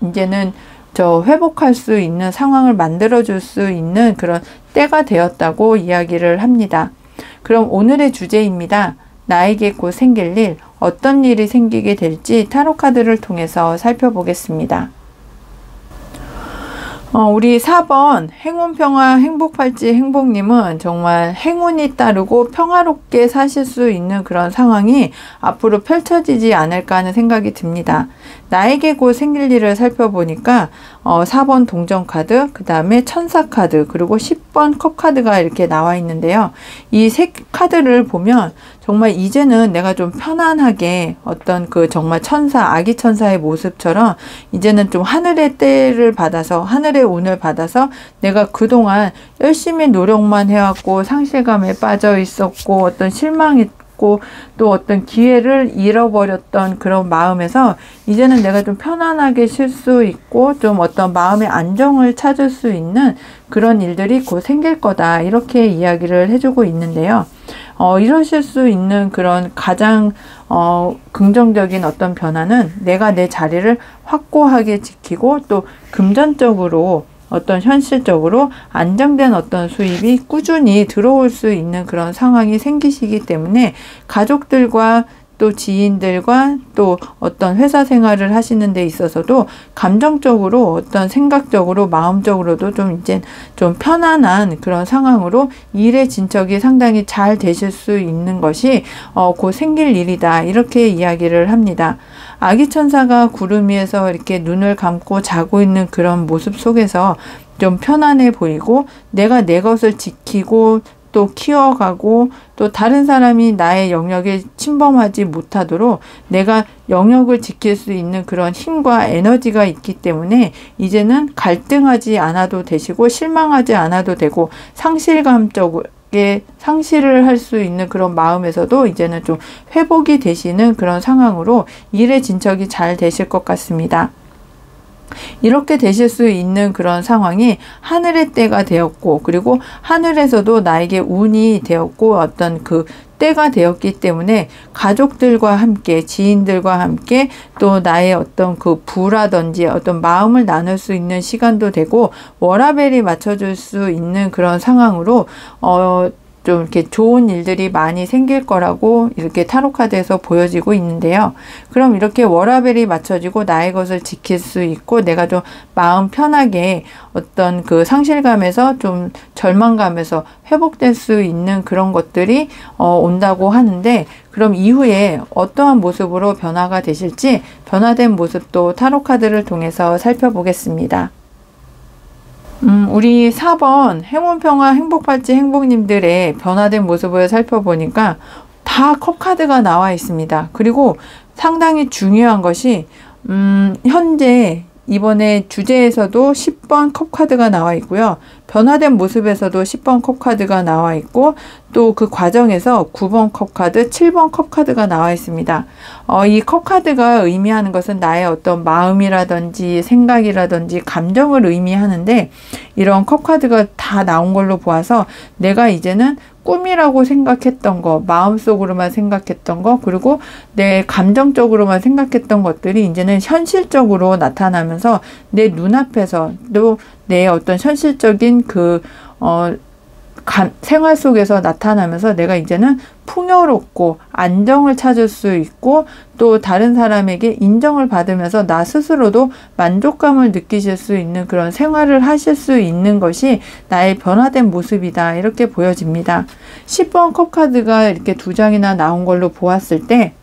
이제는 회복할 수 있는 상황을 만들어줄 수 있는 그런 때가 되었다고 이야기를 합니다. 그럼 오늘의 주제입니다. 나에게 곧 생길 일, 어떤 일이 생기게 될지 타로 카드를 통해서 살펴보겠습니다. 우리 4번 행운평화 행복팔찌 행복님은 정말 행운이 따르고 평화롭게 사실 수 있는 그런 상황이 앞으로 펼쳐지지 않을까 하는 생각이 듭니다. 나에게 곧 생길 일을 살펴보니까 4번 동전카드, 그 다음에 천사카드, 그리고 10번 컵카드가 이렇게 나와 있는데요. 이 세 카드를 보면 정말 이제는 내가 좀 편안하게 어떤 그 정말 천사, 아기 천사의 모습처럼 이제는 좀 하늘의 때를 받아서, 하늘의 운을 받아서 내가 그동안 열심히 노력만 해왔고 상실감에 빠져 있었고 어떤 실망했고 또 어떤 기회를 잃어버렸던 그런 마음에서 이제는 내가 좀 편안하게 쉴 수 있고 좀 어떤 마음의 안정을 찾을 수 있는 그런 일들이 곧 생길 거다, 이렇게 이야기를 해주고 있는데요. 이러실 수 있는 그런 가장 긍정적인 어떤 변화는 내가 내 자리를 확고하게 지키고 또 금전적으로 어떤 현실적으로 안정된 어떤 수입이 꾸준히 들어올 수 있는 그런 상황이 생기시기 때문에 가족들과 또 지인들과 또 어떤 회사 생활을 하시는 데 있어서도 감정적으로 어떤 생각적으로 마음적으로도 좀 이제 좀 편안한 그런 상황으로 일의 진척이 상당히 잘 되실 수 있는 것이 곧 생길 일이다. 이렇게 이야기를 합니다. 아기 천사가 구름 위에서 이렇게 눈을 감고 자고 있는 그런 모습 속에서 좀 편안해 보이고 내가 내 것을 지키고 또 키워가고 또 다른 사람이 나의 영역에 침범하지 못하도록 내가 영역을 지킬 수 있는 그런 힘과 에너지가 있기 때문에 이제는 갈등하지 않아도 되시고 실망하지 않아도 되고 상실감적으로 상실을 할 수 있는 그런 마음에서도 이제는 좀 회복이 되시는 그런 상황으로 일의 진척이 잘 되실 것 같습니다. 이렇게 되실 수 있는 그런 상황이 하늘의 때가 되었고 그리고 하늘에서도 나에게 운이 되었고 어떤 그 때가 되었기 때문에 가족들과 함께 지인들과 함께 또 나의 어떤 그 부라든지 어떤 마음을 나눌 수 있는 시간도 되고 워라밸이 맞춰줄 수 있는 그런 상황으로 좀 이렇게 좋은 일들이 많이 생길 거라고 이렇게 타로 카드에서 보여지고 있는데요. 그럼 이렇게 워라밸이 맞춰지고 나의 것을 지킬 수 있고 내가 좀 마음 편하게 어떤 그 상실감에서 좀 절망감에서 회복될 수 있는 그런 것들이 온다고 하는데 그럼 이후에 어떠한 모습으로 변화가 되실지 변화된 모습도 타로 카드를 통해서 살펴보겠습니다. 우리 4번 행운평화 행복팔찌 행복님들의 변화된 모습을 살펴보니까 다 컵카드가 나와 있습니다. 그리고 상당히 중요한 것이 현재 이번에 주제에서도 10번 컵카드가 나와 있고요. 변화된 모습에서도 10번 컵카드가 나와 있고 또 그 과정에서 9번 컵카드, 7번 컵카드가 나와 있습니다. 이 컵카드가 의미하는 것은 나의 어떤 마음이라든지 생각이라든지 감정을 의미하는데 이런 컵카드가 다 나온 걸로 보아서 내가 이제는 꿈이라고 생각했던 거, 마음속으로만 생각했던 거, 그리고 내 감정적으로만 생각했던 것들이 이제는 현실적으로 나타나면서 내 눈앞에서 또 내 어떤 현실적인 생활 속에서 나타나면서 내가 이제는 풍요롭고 안정을 찾을 수 있고 또 다른 사람에게 인정을 받으면서 나 스스로도 만족감을 느끼실 수 있는 그런 생활을 하실 수 있는 것이 나의 변화된 모습이다. 이렇게 보여집니다. 10번 컵카드가 이렇게 2장이나 나온 걸로 보았을 때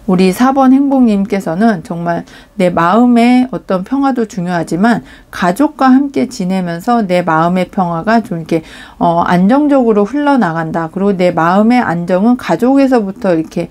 우리 4번 행복님께서는 정말 내 마음의 어떤 평화도 중요하지만 가족과 함께 지내면서 내 마음의 평화가 좀 이렇게 안정적으로 흘러나간다. 그리고 내 마음의 안정은 가족에서부터 이렇게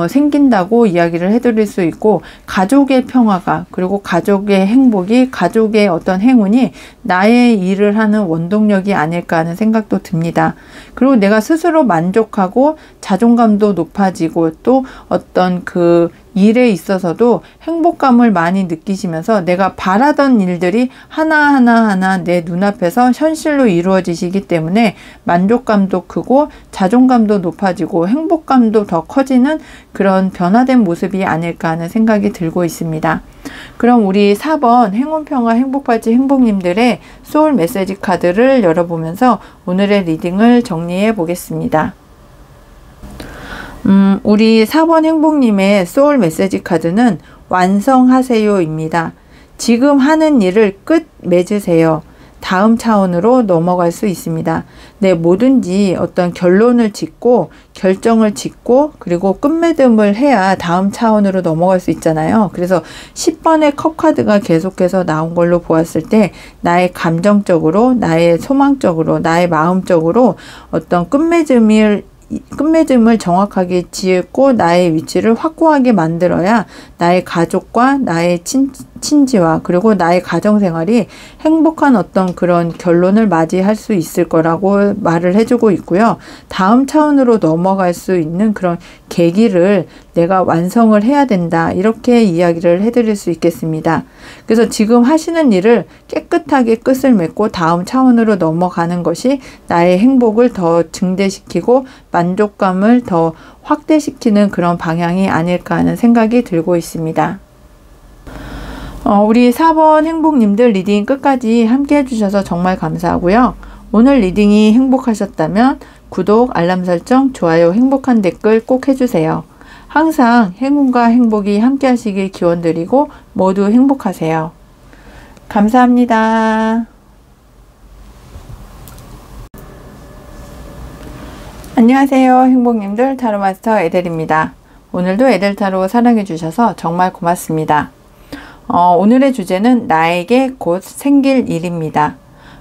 생긴다고 이야기를 해드릴 수 있고 가족의 평화가 그리고 가족의 행복이 가족의 어떤 행운이 나의 일을 하는 원동력이 아닐까 하는 생각도 듭니다. 그리고 내가 스스로 만족하고 자존감도 높아지고 또 어떤 그 일에 있어서도 행복감을 많이 느끼시면서 내가 바라던 일들이 하나하나 내 눈앞에서 현실로 이루어지시기 때문에 만족감도 크고 자존감도 높아지고 행복감도 더 커지는 그런 변화된 모습이 아닐까 하는 생각이 들고 있습니다. 그럼 우리 4번 행운평화 행복팔찌 행복님들의 소울 메시지 카드를 열어보면서 오늘의 리딩을 정리해 보겠습니다. 우리 4번 행복님의 소울 메시지 카드는 완성하세요입니다. 지금 하는 일을 끝 맺으세요. 다음 차원으로 넘어갈 수 있습니다. 네, 뭐든지 어떤 결론을 짓고 결정을 짓고 그리고 끝맺음을 해야 다음 차원으로 넘어갈 수 있잖아요. 그래서 10번의 컵카드가 계속해서 나온 걸로 보았을 때 나의 감정적으로, 나의 소망적으로, 나의 마음적으로 어떤 끝맺음을 정확하게 지었고 나의 위치를 확고하게 만들어야 나의 가족과 나의 친지와 그리고 나의 가정생활이 행복한 어떤 그런 결론을 맞이할 수 있을 거라고 말을 해주고 있고요. 다음 차원으로 넘어갈 수 있는 그런 계기를 내가 완성을 해야 된다. 이렇게 이야기를 해드릴 수 있겠습니다. 그래서 지금 하시는 일을 깨끗하게 끝을 맺고 다음 차원으로 넘어가는 것이 나의 행복을 더 증대시키고 만족감을 더 확대시키는 그런 방향이 아닐까 하는 생각이 들고 있습니다. 우리 4번 행복님들 리딩 끝까지 함께 해주셔서 정말 감사하고요. 오늘 리딩이 행복하셨다면 구독, 알람 설정, 좋아요, 행복한 댓글 꼭 해주세요. 항상 행운과 행복이 함께 하시길 기원드리고 모두 행복하세요. 감사합니다. 안녕하세요. 행복님들, 타로마스터 에델입니다. 오늘도 에델타로 사랑해주셔서 정말 고맙습니다. 오늘의 주제는 나에게 곧 생길 일입니다.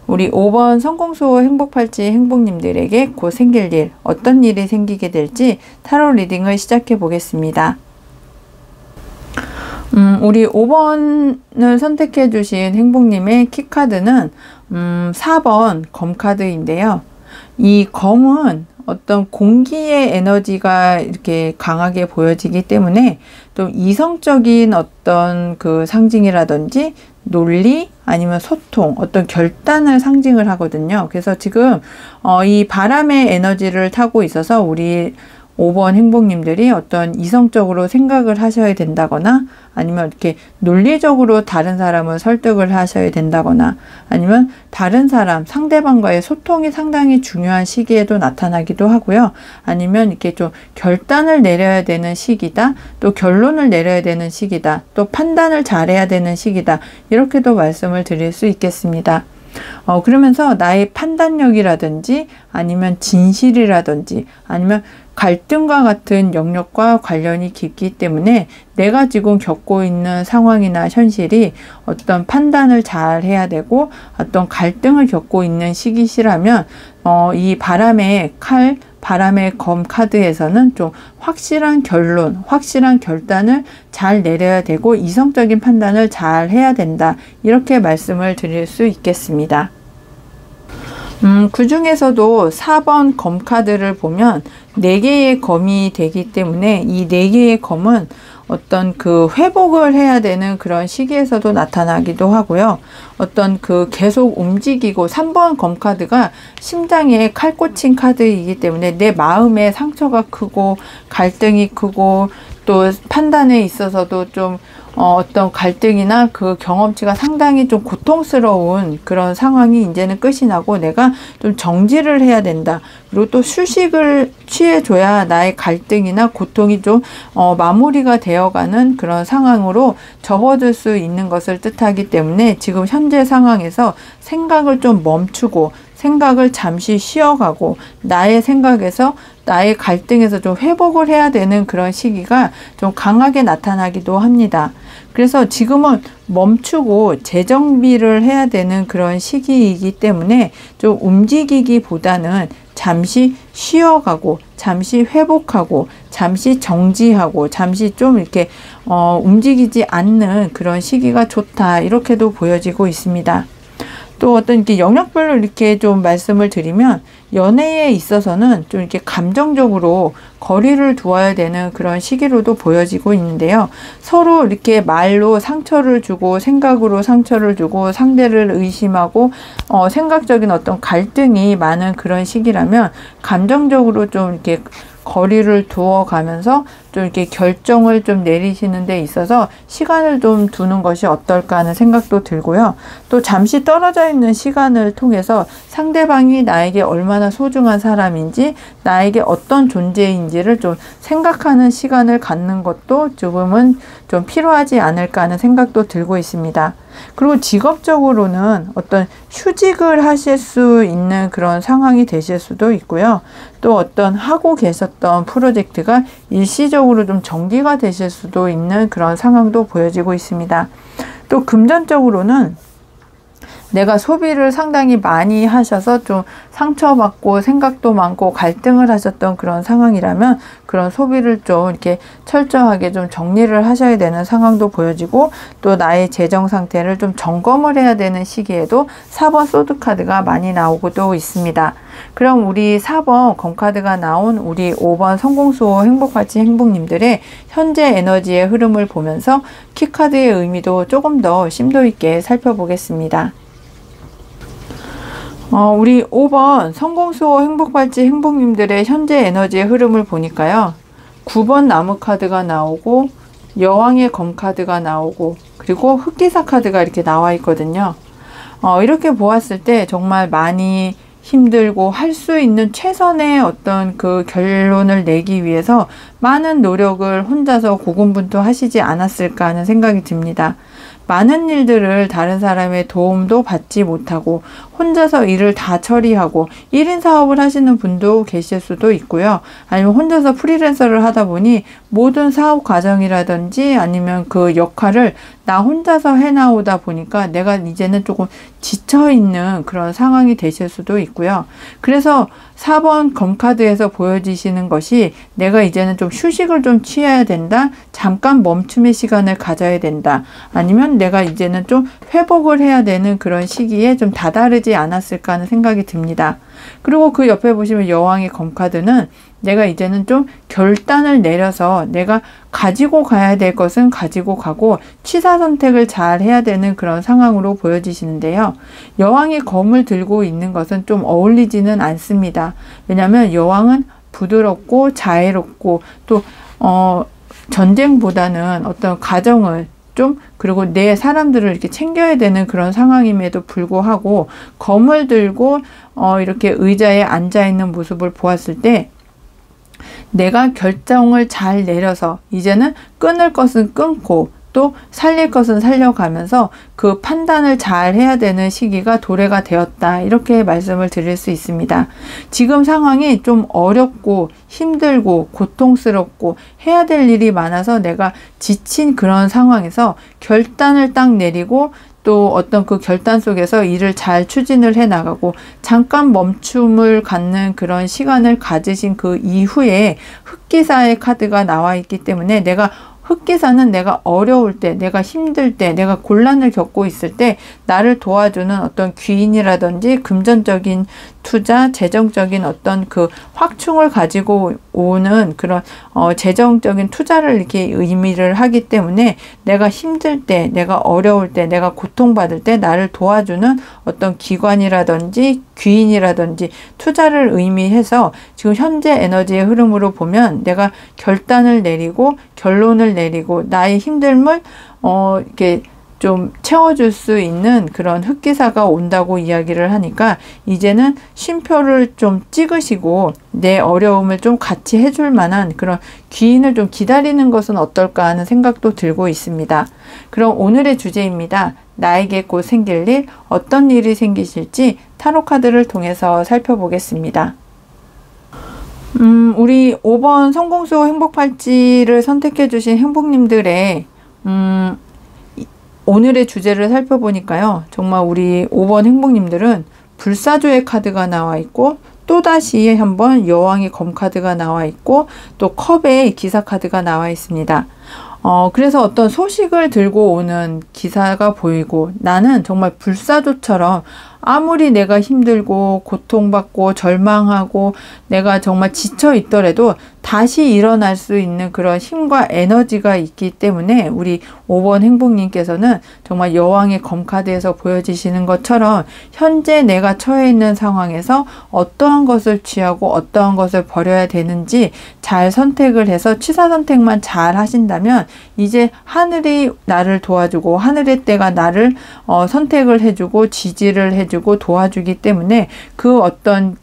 우리 5번 성공수호 행복팔찌 행복님들에게 곧 생길 일, 어떤 일이 생기게 될지 타로 리딩을 시작해 보겠습니다. 우리 5번을 선택해 주신 행복님의 키카드는 4번 검카드인데요. 이 검은 어떤 공기의 에너지가 이렇게 강하게 보여지기 때문에 좀 이성적인 어떤 그 상징이라든지 논리 아니면 소통, 어떤 결단을 상징을 하거든요. 그래서 지금 이 바람의 에너지를 타고 있어서 우리 5번 행복님들이 어떤 이성적으로 생각을 하셔야 된다거나 아니면 이렇게 논리적으로 다른 사람을 설득을 하셔야 된다거나 아니면 다른 사람, 상대방과의 소통이 상당히 중요한 시기에도 나타나기도 하고요. 아니면 이렇게 좀 결단을 내려야 되는 시기다, 또 결론을 내려야 되는 시기다, 또 판단을 잘해야 되는 시기다, 이렇게도 말씀을 드릴 수 있겠습니다. 그러면서 나의 판단력이라든지 아니면 진실이라든지 아니면 갈등과 같은 영역과 관련이 깊기 때문에 내가 지금 겪고 있는 상황이나 현실이 어떤 판단을 잘 해야 되고 어떤 갈등을 겪고 있는 시기시라면 이 바람의 칼, 바람의 검 카드에서는 좀 확실한 결론, 확실한 결단을 잘 내려야 되고 이성적인 판단을 잘 해야 된다. 이렇게 말씀을 드릴 수 있겠습니다. 그 중에서도 4번 검 카드를 보면 4개의 검이 되기 때문에 이 4개의 검은 어떤 그 회복을 해야 되는 그런 시기에서도 나타나기도 하고요. 어떤 그 계속 움직이고 3번 검 카드가 심장에 칼 꽂힌 카드이기 때문에 내 마음의 상처가 크고 갈등이 크고 또 판단에 있어서도 좀 어떤 갈등이나 그 경험치가 상당히 좀 고통스러운 그런 상황이 이제는 끝이 나고 내가 좀 정지를 해야 된다. 그리고 또 휴식을 취해줘야 나의 갈등이나 고통이 좀 마무리가 되어가는 그런 상황으로 접어들 수 있는 것을 뜻하기 때문에 지금 현재 상황에서 생각을 좀 멈추고 생각을 잠시 쉬어가고 나의 생각에서 나의 갈등에서 좀 회복을 해야 되는 그런 시기가 좀 강하게 나타나기도 합니다. 그래서 지금은 멈추고 재정비를 해야 되는 그런 시기이기 때문에 좀 움직이기보다는 잠시 쉬어가고 잠시 회복하고 잠시 정지하고 잠시 좀 이렇게 움직이지 않는 그런 시기가 좋다, 이렇게도 보여지고 있습니다. 또 어떤 이렇게 영역별로 이렇게 좀 말씀을 드리면 연애에 있어서는 좀 이렇게 감정적으로 거리를 두어야 되는 그런 시기로도 보여지고 있는데요. 서로 이렇게 말로 상처를 주고 생각으로 상처를 주고 상대를 의심하고 생각적인 어떤 갈등이 많은 그런 시기라면 감정적으로 좀 이렇게 거리를 두어 가면서 좀 이렇게 결정을 좀 내리시는 데 있어서 시간을 좀 두는 것이 어떨까 하는 생각도 들고요. 또 잠시 떨어져 있는 시간을 통해서 상대방이 나에게 얼마나 소중한 사람인지, 나에게 어떤 존재인지를 좀 생각하는 시간을 갖는 것도 조금은 좀 필요하지 않을까 하는 생각도 들고 있습니다. 그리고 직업적으로는 어떤 휴직을 하실 수 있는 그런 상황이 되실 수도 있고요. 또 어떤 하고 계셨던 프로젝트가 일시적으로 좀 정지가 되실 수도 있는 그런 상황도 보여지고 있습니다. 또 금전적으로는 내가 소비를 상당히 많이 하셔서 좀 상처받고 생각도 많고 갈등을 하셨던 그런 상황이라면 그런 소비를 좀 이렇게 철저하게 좀 정리를 하셔야 되는 상황도 보여지고, 또 나의 재정 상태를 좀 점검을 해야 되는 시기에도 4번 소드 카드가 많이 나오고도 있습니다. 그럼 우리 4번 검카드가 나온 우리 5번 성공수호 행복팔찌 행복님들의 현재 에너지의 흐름을 보면서 키카드의 의미도 조금 더 심도 있게 살펴보겠습니다. 우리 5번 성공수호 행복팔찌 행복님들의 현재 에너지의 흐름을 보니까요. 9번 나무 카드가 나오고 여왕의 검 카드가 나오고 그리고 흑기사 카드가 이렇게 나와 있거든요. 이렇게 보았을 때 정말 많이 힘들고 할 수 있는 최선의 어떤 그 결론을 내기 위해서 많은 노력을 혼자서 고군분투하시지 않았을까 하는 생각이 듭니다. 많은 일들을 다른 사람의 도움도 받지 못하고 혼자서 일을 다 처리하고 1인 사업을 하시는 분도 계실 수도 있고요. 아니면 혼자서 프리랜서를 하다 보니 모든 사업 과정이라든지 아니면 그 역할을 나 혼자서 해나오다 보니까 내가 이제는 조금 지쳐있는 그런 상황이 되실 수도 있고요. 그래서 4번 검카드에서 보여지시는 것이 내가 이제는 좀 휴식을 좀 취해야 된다. 잠깐 멈춤의 시간을 가져야 된다. 아니면 내가 이제는 좀 회복을 해야 되는 그런 시기에 좀 다다르지 않았을까 하는 생각이 듭니다. 그리고 그 옆에 보시면 여왕의 검카드는 내가 이제는 좀 결단을 내려서 내가 가지고 가야 될 것은 가지고 가고 취사 선택을 잘 해야 되는 그런 상황으로 보여지시는데요. 여왕이 검을 들고 있는 것은 좀 어울리지는 않습니다. 왜냐하면 여왕은 부드럽고 자애롭고 또 전쟁보다는 어떤 가정을 좀 그리고 내 사람들을 이렇게 챙겨야 되는 그런 상황임에도 불구하고 검을 들고 이렇게 의자에 앉아 있는 모습을 보았을 때 내가 결정을 잘 내려서 이제는 끊을 것은 끊고 또 살릴 것은 살려가면서 그 판단을 잘 해야 되는 시기가 도래가 되었다. 이렇게 말씀을 드릴 수 있습니다. 지금 상황이 좀 어렵고 힘들고 고통스럽고 해야 될 일이 많아서 내가 지친 그런 상황에서 결단을 딱 내리고 또 어떤 그 결단 속에서 일을 잘 추진을 해 나가고 잠깐 멈춤을 갖는 그런 시간을 가지신 그 이후에 흑기사의 카드가 나와 있기 때문에 내가 흑기사는 내가 어려울 때, 내가 힘들 때, 내가 곤란을 겪고 있을 때 나를 도와주는 어떤 귀인이라든지 금전적인 투자, 재정적인 어떤 그 확충을 가지고 오는 그런 재정적인 투자를 이렇게 의미를 하기 때문에 내가 힘들 때, 내가 어려울 때, 내가 고통받을 때 나를 도와주는 어떤 기관이라든지 귀인이라든지 투자를 의미해서 지금 현재 에너지의 흐름으로 보면 내가 결단을 내리고 결론을 내리고 나의 힘듦을 이렇게 좀 채워줄 수 있는 그런 흑기사가 온다고 이야기를 하니까 이제는 쉼표를 좀 찍으시고 내 어려움을 좀 같이 해줄 만한 그런 귀인을 좀 기다리는 것은 어떨까 하는 생각도 들고 있습니다. 그럼 오늘의 주제입니다. 나에게 곧 생길 일, 어떤 일이 생기실지 타로 카드를 통해서 살펴보겠습니다. 우리 5번 성공수 행복팔찌를 선택해 주신 행복님들의 오늘의 주제를 살펴보니까요. 정말 우리 5번 행복님들은 불사조의 카드가 나와 있고 또다시 한번 여왕의 검카드가 나와 있고 또 컵의 기사 카드가 나와 있습니다. 그래서 어떤 소식을 들고 오는 기사가 보이고 나는 정말 불사조처럼 아무리 내가 힘들고 고통받고 절망하고 내가 정말 지쳐 있더라도 다시 일어날 수 있는 그런 힘과 에너지가 있기 때문에 우리 5번 행복님께서는 정말 여왕의 검카드에서 보여지시는 것처럼 현재 내가 처해 있는 상황에서 어떠한 것을 취하고 어떠한 것을 버려야 되는지 잘 선택을 해서 취사 선택만 잘 하신다면 이제 하늘이 나를 도와주고 하늘의 때가 나를 선택을 해주고 지지를 해주고 도와주기 때문에 그 어떤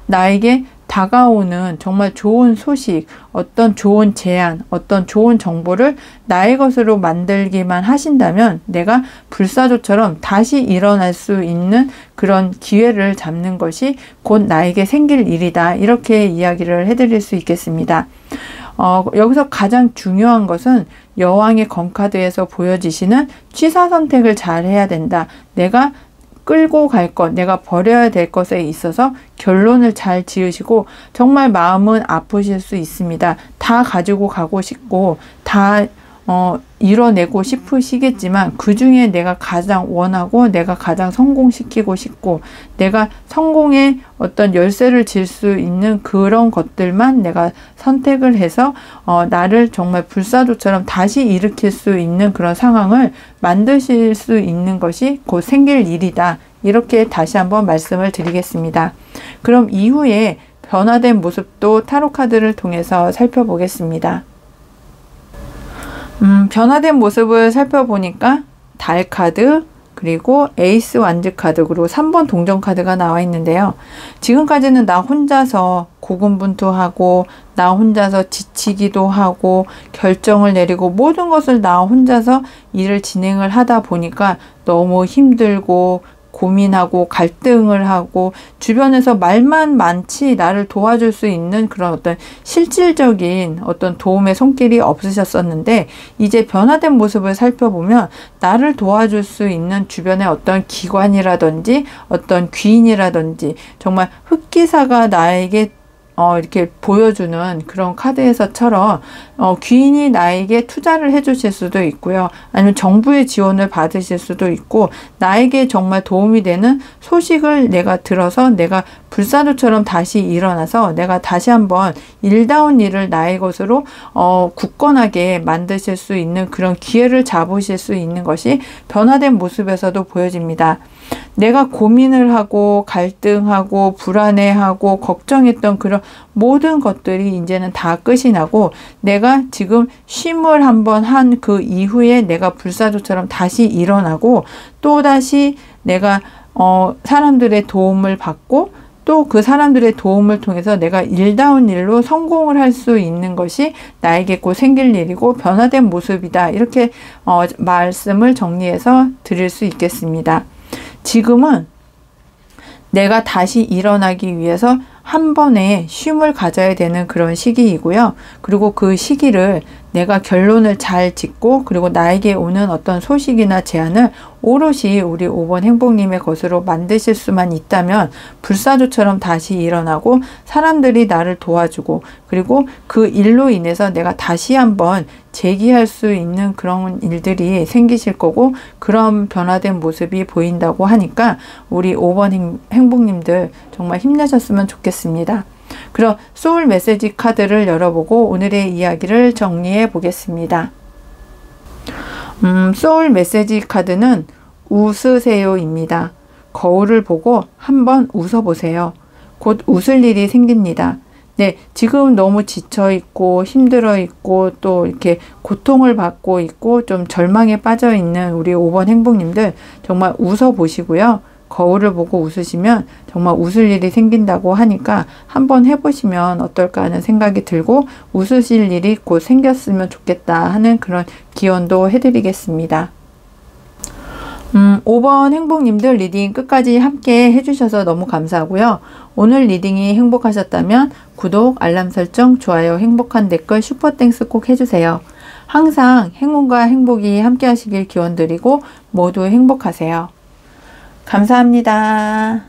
나에게 다가오는 정말 좋은 소식, 어떤 좋은 제안, 어떤 좋은 정보를 나의 것으로 만들기만 하신다면 내가 불사조처럼 다시 일어날 수 있는 그런 기회를 잡는 것이 곧 나에게 생길 일이다. 이렇게 이야기를 해드릴 수 있겠습니다. 여기서 가장 중요한 것은 여왕의 검카드에서 보여지시는 취사 선택을 잘 해야 된다. 내가 끌고 갈 것, 내가 버려야 될 것에 있어서 결론을 잘 지으시고 정말 마음은 아프실 수 있습니다. 다 가지고 가고 싶고 다 이뤄내고 싶으시겠지만 그 중에 내가 가장 원하고 내가 가장 성공시키고 싶고 내가 성공의 어떤 열쇠를 질 수 있는 그런 것들만 내가 선택을 해서 나를 정말 불사조처럼 다시 일으킬 수 있는 그런 상황을 만드실 수 있는 것이 곧 생길 일이다. 이렇게 다시 한번 말씀을 드리겠습니다. 그럼 이후에 변화된 모습도 타로 카드를 통해서 살펴보겠습니다. 변화된 모습을 살펴보니까 달 카드, 그리고 에이스 완즈 카드, 그리고 3번 동전 카드가 나와 있는데요. 지금까지는 나 혼자서 고군분투하고 나 혼자서 지치기도 하고 결정을 내리고 모든 것을 나 혼자서 일을 진행을 하다 보니까 너무 힘들고 고민하고 갈등을 하고 주변에서 말만 많지 나를 도와줄 수 있는 그런 어떤 실질적인 어떤 도움의 손길이 없으셨었는데, 이제 변화된 모습을 살펴보면 나를 도와줄 수 있는 주변의 어떤 기관이라든지 어떤 귀인이라든지 정말 흑기사가 나에게 이렇게 보여주는 그런 카드에서처럼 귀인이 나에게 투자를 해주실 수도 있고요. 아니면 정부의 지원을 받으실 수도 있고, 나에게 정말 도움이 되는 소식을 내가 들어서 내가 불사조처럼 다시 일어나서 내가 다시 한번 일다운 일을 나의 것으로 굳건하게 만드실 수 있는 그런 기회를 잡으실 수 있는 것이 변화된 모습에서도 보여집니다. 내가 고민을 하고 갈등하고 불안해하고 걱정했던 그런 모든 것들이 이제는 다 끝이 나고, 내가 지금 쉼을 한번 한 그 이후에 내가 불사조처럼 다시 일어나고 또다시 내가 사람들의 도움을 받고 또 그 사람들의 도움을 통해서 내가 일다운 일로 성공을 할 수 있는 것이 나에게 곧 생길 일이고 변화된 모습이다. 이렇게 말씀을 정리해서 드릴 수 있겠습니다. 지금은 내가 다시 일어나기 위해서 한 번에 쉼을 가져야 되는 그런 시기이고요. 그리고 그 시기를 내가 결론을 잘 짓고, 그리고 나에게 오는 어떤 소식이나 제안을 오롯이 우리 5번 행복님의 것으로 만드실 수만 있다면 불사조처럼 다시 일어나고 사람들이 나를 도와주고, 그리고 그 일로 인해서 내가 다시 한번 재기할 수 있는 그런 일들이 생기실 거고, 그런 변화된 모습이 보인다고 하니까 우리 5번 행복님들 정말 힘내셨으면 좋겠습니다. 그럼 소울 메시지 카드를 열어보고 오늘의 이야기를 정리해 보겠습니다. 소울 메시지 카드는 웃으세요입니다. 거울을 보고 한번 웃어보세요. 곧 웃을 일이 생깁니다. 네, 지금 너무 지쳐 있고 힘들어 있고 또 이렇게 고통을 받고 있고 좀 절망에 빠져 있는 우리 5번 행복님들 정말 웃어 보시고요. 거울을 보고 웃으시면 정말 웃을 일이 생긴다고 하니까 한번 해보시면 어떨까 하는 생각이 들고, 웃으실 일이 곧 생겼으면 좋겠다 하는 그런 기원도 해드리겠습니다. 5번 행복님들 리딩 끝까지 함께 해주셔서 너무 감사하고요. 오늘 리딩이 행복하셨다면 구독, 알람 설정, 좋아요, 행복한 댓글, 슈퍼땡스 꼭 해주세요. 항상 행운과 행복이 함께 하시길 기원드리고 모두 행복하세요. 감사합니다.